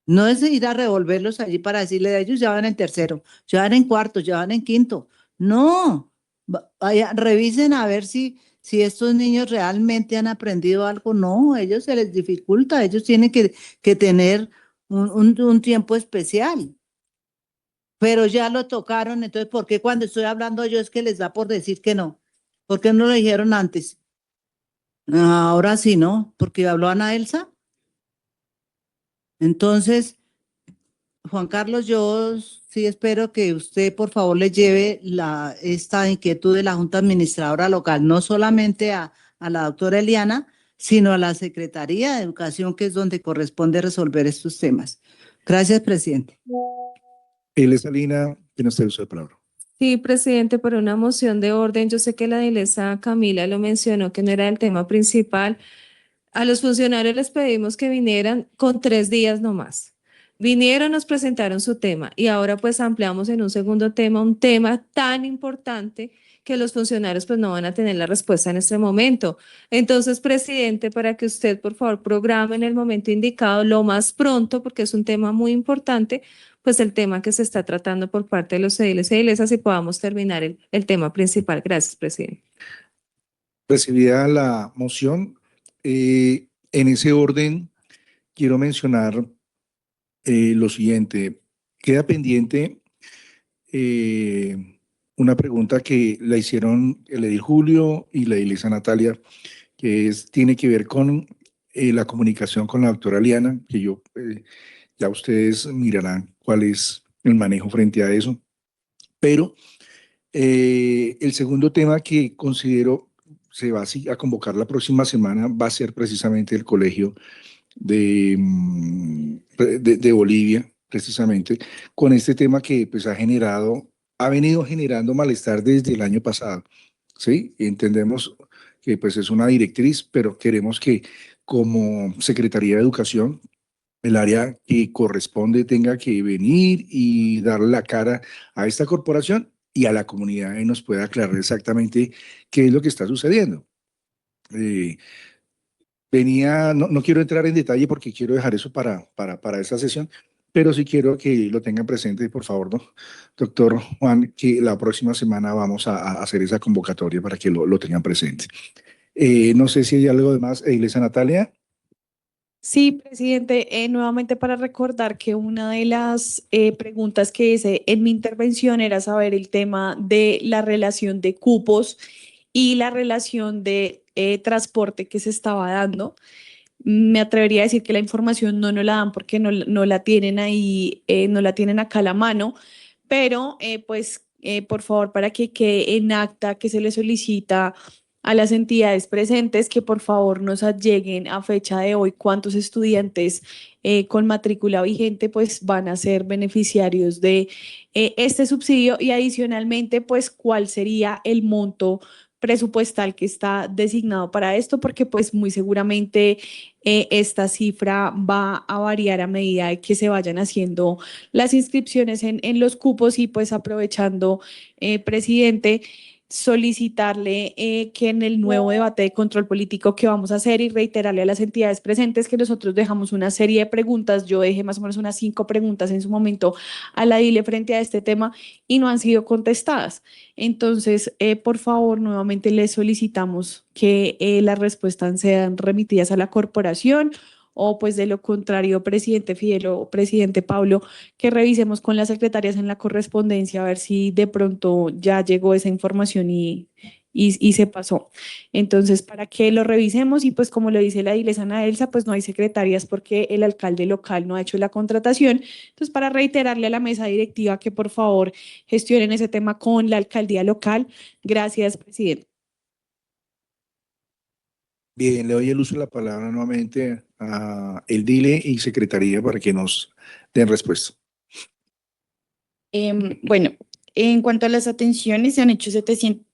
No es ir a revolverlos allí para decirle, ellos ya van en tercero, ya van en cuarto, ya van en quinto. No, revisen a ver si estos niños realmente han aprendido algo. No, a ellos se les dificulta, ellos tienen que tener un tiempo especial. Pero ya lo tocaron, entonces, ¿por qué cuando estoy hablando yo es que les da por decir que no? ¿Por qué no lo dijeron antes? Ahora sí, ¿no? Porque habló Ana Elsa. Entonces, Juan Carlos, yo sí espero que usted, por favor, le lleve esta inquietud de la Junta Administradora Local, no solamente a la doctora Eliana, sino a la Secretaría de Educación, que es donde corresponde resolver estos temas. Gracias, presidente. Salina, tiene usted uso de palabra. Sí, presidente, por una moción de orden, yo sé que la dilesa Camila lo mencionó, que no era el tema principal. A los funcionarios les pedimos que vinieran con 3 días nomás. Vinieron, nos presentaron su tema y ahora pues ampliamos en un segundo tema, un tema tan importante que los funcionarios pues no van a tener la respuesta en este momento. Entonces, presidente, para que usted por favor programe en el momento indicado lo más pronto, porque es un tema muy importante, pues el tema que se está tratando por parte de los ediles e edilesas y podamos terminar el tema principal. Gracias, presidente. Recibida la moción, en ese orden quiero mencionar lo siguiente. Queda pendiente una pregunta que la hicieron el edil Julio y la edilesa Natalia, que tiene que ver con la comunicación con la doctora Liana, que ya ustedes mirarán cuál es el manejo frente a eso. Pero el segundo tema que considero se va a convocar la próxima semana va a ser precisamente el colegio de Bolivia, precisamente, con este tema que pues ha venido generando malestar desde el año pasado, ¿sí? Entendemos que pues es una directriz, pero queremos que como Secretaría de Educación, el área que corresponde tenga que venir y darle la cara a esta corporación y a la comunidad y nos pueda aclarar exactamente qué es lo que está sucediendo. No quiero entrar en detalle porque quiero dejar eso para esta sesión, pero sí quiero que lo tengan presente, por favor, ¿no? Doctor Juan, que la próxima semana vamos a hacer esa convocatoria para que lo tengan presente. No sé si hay algo de más, Iglesia Natalia. Sí, presidente, nuevamente para recordar que una de las preguntas que hice en mi intervención era saber el tema de la relación de cupos y la relación de transporte que se estaba dando. Me atrevería a decir que la información no nos la dan porque no la tienen ahí, no la tienen acá a la mano, pero por favor, para que quede en acta que se le solicita a las entidades presentes que por favor nos alleguen a fecha de hoy cuántos estudiantes con matrícula vigente pues van a ser beneficiarios de este subsidio y adicionalmente pues cuál sería el monto presupuestal que está designado para esto, porque pues muy seguramente esta cifra va a variar a medida de que se vayan haciendo las inscripciones en los cupos y pues aprovechando, presidente, solicitarle que en el nuevo debate de control político que vamos a hacer y reiterarle a las entidades presentes que nosotros dejamos una serie de preguntas, yo dejé más o menos unas 5 preguntas en su momento a la DILE frente a este tema y no han sido contestadas. Entonces, por favor, nuevamente les solicitamos que las respuestas sean remitidas a la corporación o pues de lo contrario, presidente Fidel o presidente Pablo, que revisemos con las secretarias en la correspondencia a ver si de pronto ya llegó esa información y se pasó. Entonces, para que lo revisemos y pues como lo dice la dilesa Ana Elsa, pues no hay secretarias porque el alcalde local no ha hecho la contratación. Entonces, para reiterarle a la mesa directiva que por favor gestionen ese tema con la alcaldía local. Gracias, presidente. Bien, le doy el uso de la palabra nuevamente a el DILE y Secretaría para que nos den respuesta. Bueno, en cuanto a las atenciones, se han hecho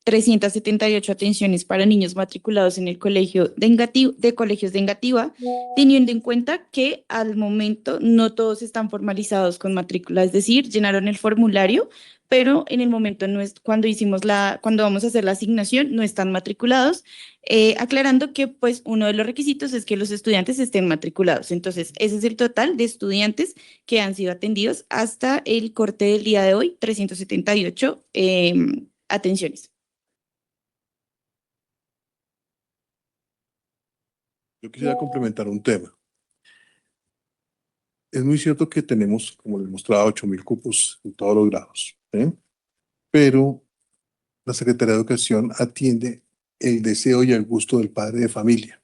378 atenciones para niños matriculados en el colegio de colegios de Engativá, teniendo en cuenta que al momento no todos están formalizados con matrícula, es decir, llenaron el formulario, pero en el momento no es, cuando vamos a hacer la asignación no están matriculados, aclarando que pues uno de los requisitos es que los estudiantes estén matriculados. Entonces, ese es el total de estudiantes que han sido atendidos hasta el corte del día de hoy, 378 atenciones. Yo quisiera complementar un tema. Es muy cierto que tenemos, como les mostraba, 8.000 cupos en todos los grados, ¿eh? Pero la Secretaría de Educación atiende el deseo y el gusto del padre de familia.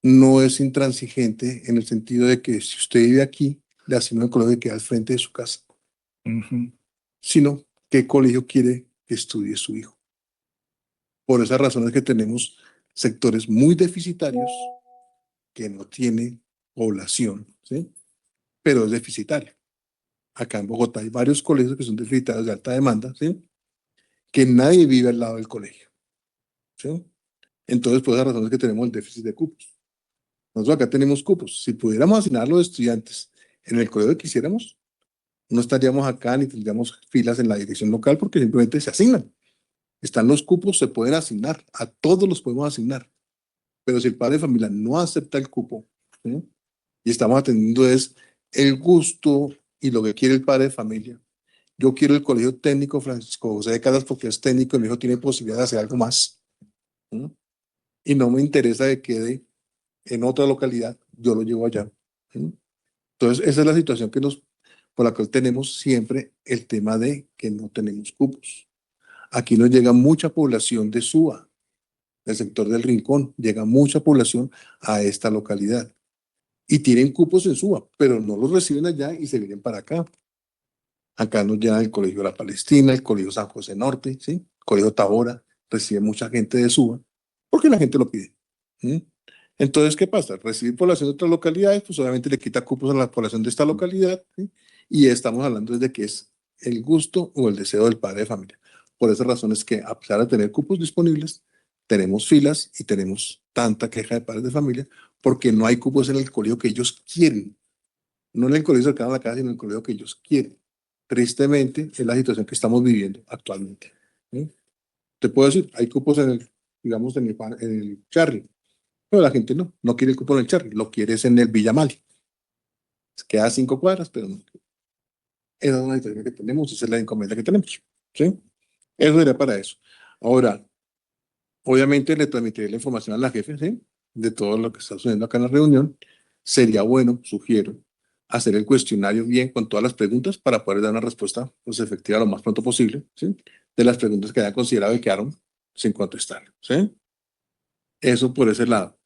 No es intransigente en el sentido de que si usted vive aquí, le asigna el colegio que queda al frente de su casa. Sino qué colegio quiere que estudie su hijo. Por esas razones que tenemos sectores muy deficitarios que no tienen población, ¿sí? Pero es deficitario. Acá en Bogotá hay varios colegios que son deficitarios de alta demanda, ¿sí? Que nadie vive al lado del colegio, ¿sí? Entonces, por esas razones que tenemos el déficit de cupos. Nosotros acá tenemos cupos. Si pudiéramos asignar a los estudiantes en el colegio que quisiéramos, no estaríamos acá ni tendríamos filas en la dirección local porque simplemente se asignan. Están los cupos, se pueden asignar, a todos los podemos asignar. Pero si el padre de familia no acepta el cupo, ¿sí? Y estamos atendiendo es el gusto y lo que quiere el padre de familia. Yo quiero el Colegio Técnico Francisco José de Caldas porque es técnico y mi hijo tiene posibilidad de hacer algo más, ¿sí? Y no me interesa que quede en otra localidad, yo lo llevo allá, ¿sí? Entonces, esa es la situación por la cual tenemos siempre el tema de que no tenemos cupos. Aquí nos llega mucha población de Suba, del sector del Rincón, llega mucha población a esta localidad. Y tienen cupos en Suba, pero no los reciben allá y se vienen para acá. Acá nos llegan el Colegio de la Palestina, el Colegio San José Norte, ¿sí? El Colegio Tabora, recibe mucha gente de Suba, porque la gente lo pide, ¿sí? Entonces, ¿qué pasa? Recibir población de otras localidades, pues obviamente le quita cupos a la población de esta localidad, ¿sí? Y estamos hablando de que es el gusto o el deseo del padre de familia. Por esas razones que, a pesar de tener cupos disponibles, tenemos filas y tenemos tanta queja de padres de familia porque no hay cupos en el colegio que ellos quieren. No en el colegio cercano a la casa, sino en el colegio que ellos quieren. Tristemente, es la situación que estamos viviendo actualmente, ¿sí? Te puedo decir, hay cupos digamos, en el Charri, pero la gente no quiere el cupo en el Charri, lo quiere es en el Villamali. Queda 5 cuadras, pero no. Esa es una situación que tenemos, esa es la encomienda que tenemos, ¿sí? Eso sería para eso. Ahora, obviamente le transmitiré la información a la jefe, ¿sí? De todo lo que está sucediendo acá en la reunión. Sería bueno, sugiero, hacer el cuestionario bien con todas las preguntas para poder dar una respuesta pues, efectiva lo más pronto posible, ¿sí? De las preguntas que hayan considerado y quedaron sin contestar, ¿sí? Eso por ese lado.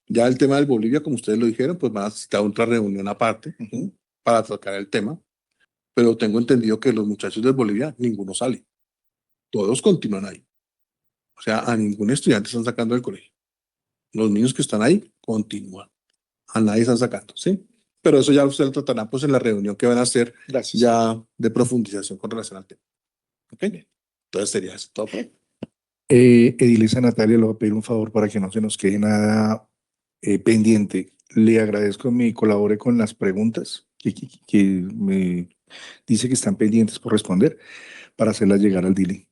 Ya el tema del Bolivia, como ustedes lo dijeron, pues van a necesitar otra reunión aparte, ¿sí? Para tocar el tema. Pero tengo entendido que los muchachos de Bolivia, ninguno sale. Todos continúan ahí. O sea, a ningún estudiante están sacando del colegio. Los niños que están ahí continúan. A nadie están sacando, ¿sí? Pero eso ya ustedes lo tratarán pues en la reunión que van a hacer ya de profundización con relación al tema. ¿Ok? Entonces sería eso todo. Edilesa Natalia, le voy a pedir un favor para que no se nos quede nada pendiente. Le agradezco que me colabore con las preguntas que me dice que están pendientes por responder para hacerlas llegar al DILE.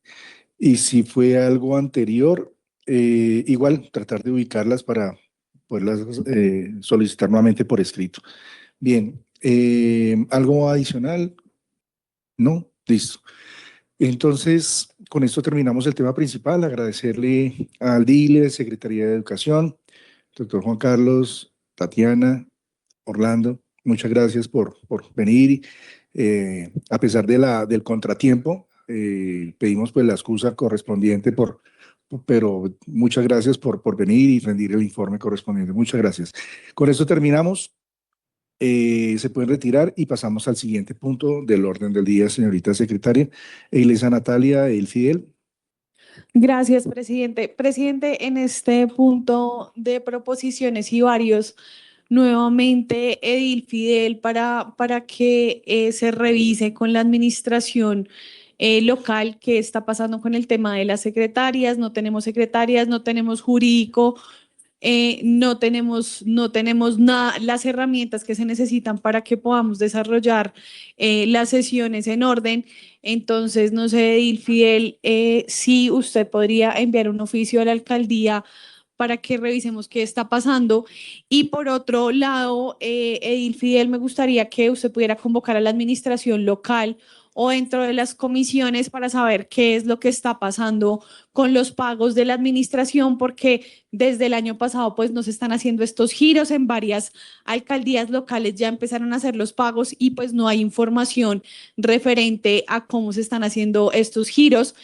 Y si fue algo anterior, igual tratar de ubicarlas para poderlas solicitar nuevamente por escrito. Bien, ¿algo adicional? No, listo. Entonces, con esto terminamos el tema principal. Agradecerle al DILE, Secretaría de Educación, doctor Juan Carlos, Tatiana, Orlando, muchas gracias por venir. A pesar del contratiempo, pedimos pues la excusa correspondiente pero muchas gracias por venir y rendir el informe correspondiente. Muchas gracias. Con esto terminamos. Se pueden retirar y pasamos al siguiente punto del orden del día, señorita secretaria. Edilesa Natalia Fidel. Gracias, presidente. Presidente, en este punto de proposiciones y varios, nuevamente Edil Fidel para que se revise con la administración local, qué está pasando con el tema de las secretarias, no tenemos jurídico, no tenemos nada, las herramientas que se necesitan para que podamos desarrollar las sesiones en orden. Entonces, no sé, Edil Fidel, si usted podría enviar un oficio a la alcaldía para que revisemos qué está pasando. Y por otro lado, Edil Fidel, me gustaría que usted pudiera convocar a la administración local o dentro de las comisiones para saber qué es lo que está pasando con los pagos de la administración, porque desde el año pasado pues nos están haciendo estos giros en varias alcaldías locales, ya empezaron a hacer los pagos y pues no hay información referente a cómo se están haciendo estos giros.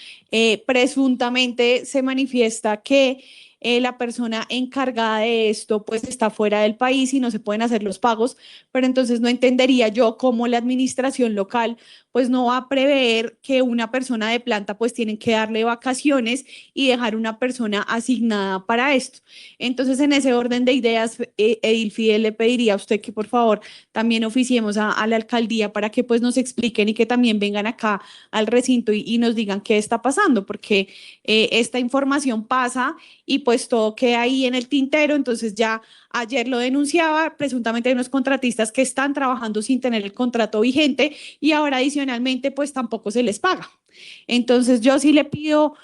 Presuntamente se manifiesta que la persona encargada de esto pues está fuera del país y no se pueden hacer los pagos, pero entonces no entendería yo cómo la administración local pues no va a prever que una persona de planta pues tienen que darle vacaciones y dejar una persona asignada para esto. Entonces, en ese orden de ideas, Edil Fidel, le pediría a usted que por favor también oficiemos a la alcaldía para que pues nos expliquen y que también vengan acá al recinto y nos digan qué está pasando, porque esta información pasa y pues todo queda ahí en el tintero. Entonces ya ayer lo denunciaba, presuntamente hay unos contratistas que están trabajando sin tener el contrato vigente y ahora adicionalmente pues tampoco se les paga. Entonces yo sí le pido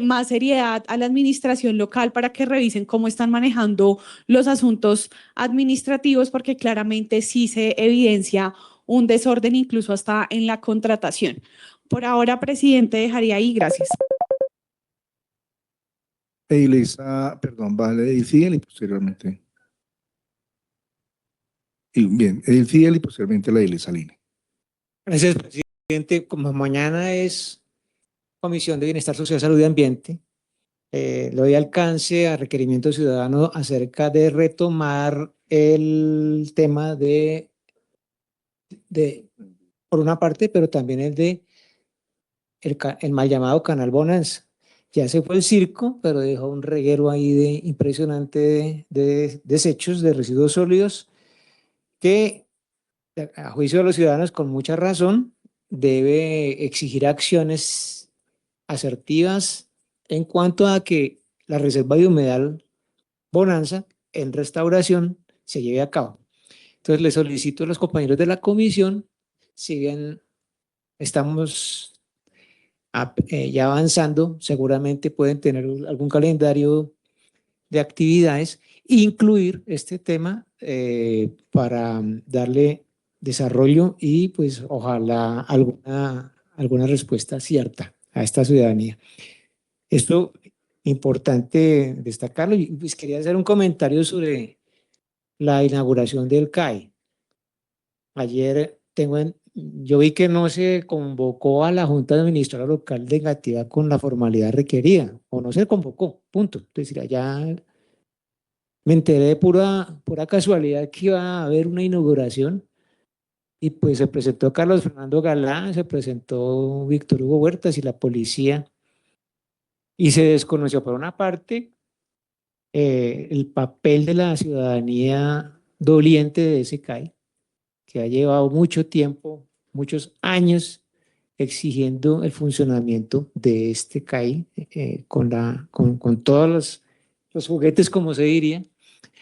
más seriedad a la administración local para que revisen cómo están manejando los asuntos administrativos, porque claramente sí se evidencia un desorden incluso hasta en la contratación. Por ahora, presidente, dejaría ahí. Gracias. Vale, Edil Fidel y posteriormente. Bien, Edil Fidel y posteriormente la Edil Salina. Gracias, presidente. Como mañana es Comisión de Bienestar Social, Salud y Ambiente, le doy alcance a requerimiento ciudadano acerca de retomar el tema por una parte, pero también el mal llamado Canal Bonanza. Ya se fue el circo, pero dejó un reguero ahí impresionante de desechos, de residuos sólidos, que a juicio de los ciudadanos, con mucha razón, debe exigir acciones asertivas en cuanto a que la reserva de humedal Bonanza en restauración se lleve a cabo. Entonces, le solicito a los compañeros de la comisión, si bien estamos ya avanzando, seguramente pueden tener algún calendario de actividades, incluir este tema para darle desarrollo y pues ojalá alguna respuesta cierta a esta ciudadanía. Esto importante destacarlo, y pues quería hacer un comentario sobre la inauguración del CAI. Ayer yo vi que no se convocó a la Junta Administradora Local de Engativá con la formalidad requerida, o no se convocó, punto. Es decir, allá me enteré de pura casualidad que iba a haber una inauguración y pues se presentó Carlos Fernando Galán, se presentó Víctor Hugo Huertas y la policía, y se desconoció por una parte el papel de la ciudadanía doliente de ese CAI, que ha llevado mucho tiempo, muchos años, exigiendo el funcionamiento de este CAI con todos los juguetes, como se diría,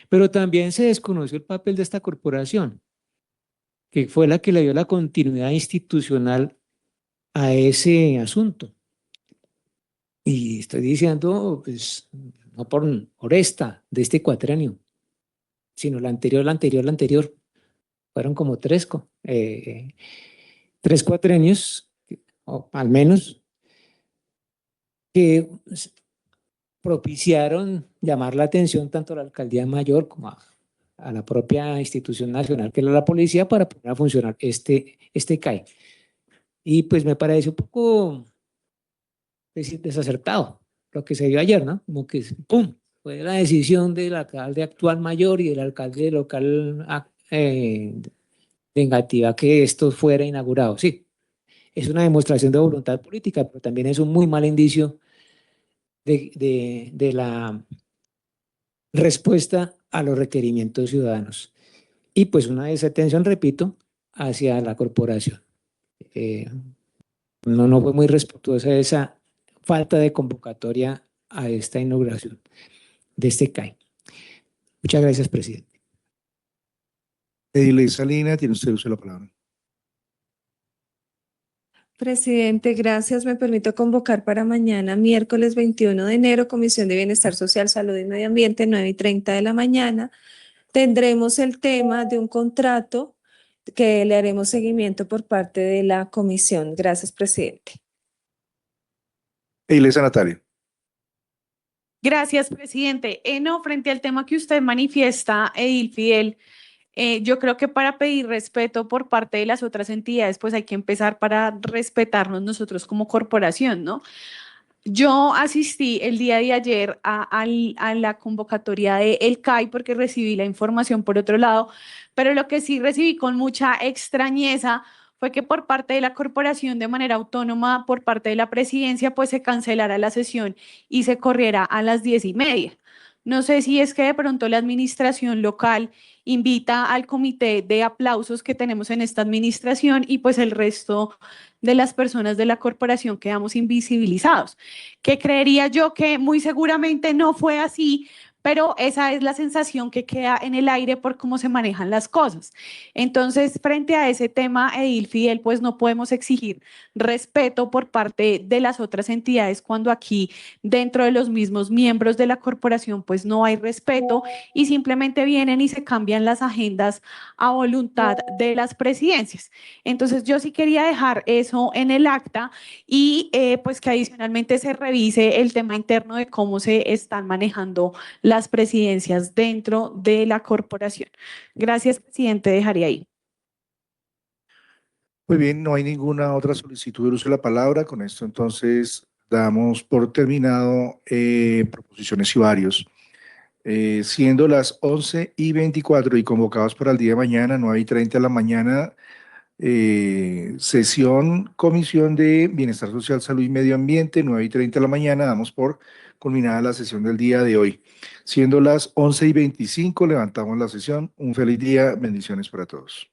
pero también se desconoció el papel de esta corporación, que fue la que le dio la continuidad institucional a ese asunto. Y estoy diciendo, pues, no por esta, de este cuatrenio, sino la anterior. Fueron como tres cuatrenios, o al menos, que propiciaron llamar la atención tanto a la alcaldía mayor como a la propia institución nacional, que era la policía, para poner a funcionar este CAI. Y pues me parece un poco desacertado lo que se dio ayer, ¿no? Como que, ¡pum!, fue la decisión del alcalde actual mayor y del alcalde local de Engativá que esto fuera inaugurado. Sí, es una demostración de voluntad política, pero también es un muy mal indicio de la respuesta a los requerimientos ciudadanos. Y pues una desatención, repito, hacia la corporación. No fue muy respetuosa esa falta de convocatoria a esta inauguración de este CAI. Muchas gracias, presidente. Edilesa Lina, tiene usted uso de la palabra. Presidente, gracias. Me permito convocar para mañana, miércoles 21 de enero, Comisión de Bienestar Social, Salud y Medio Ambiente, 9:30 de la mañana. Tendremos el tema de un contrato que le haremos seguimiento por parte de la comisión. Gracias, presidente. Edilesa Natalia. Gracias, presidente. No, frente al tema que usted manifiesta, Edil Fidel, yo creo que para pedir respeto por parte de las otras entidades, pues hay que empezar para respetarnos nosotros como corporación, ¿no? Yo asistí el día de ayer a la convocatoria de El CAI porque recibí la información por otro lado, pero lo que sí recibí con mucha extrañeza fue que por parte de la corporación, de manera autónoma, por parte de la presidencia, pues se cancelara la sesión y se corriera a las 10:30. No sé si es que de pronto la administración local invita al comité de aplausos que tenemos en esta administración y pues el resto de las personas de la corporación quedamos invisibilizados, que creería yo que muy seguramente no fue así, pero esa es la sensación que queda en el aire por cómo se manejan las cosas. Entonces, frente a ese tema, Edil Fidel, pues no podemos exigir respeto por parte de las otras entidades cuando aquí dentro de los mismos miembros de la corporación pues no hay respeto y simplemente vienen y se cambian las agendas a voluntad de las presidencias. Entonces, yo sí quería dejar eso en el acta y pues que adicionalmente se revise el tema interno de cómo se están manejando las presidencias dentro de la corporación. Gracias, presidente, dejaría ahí. Muy bien, no hay ninguna otra solicitud de uso de la palabra. Con esto entonces damos por terminado proposiciones y varios. Siendo las 11:24 y convocados para el día de mañana, 9:30 de la mañana, sesión Comisión de Bienestar Social, Salud y Medio Ambiente, 9:30 de la mañana, damos por culminada la sesión del día de hoy. Siendo las 11:25, levantamos la sesión. Un feliz día, bendiciones para todos.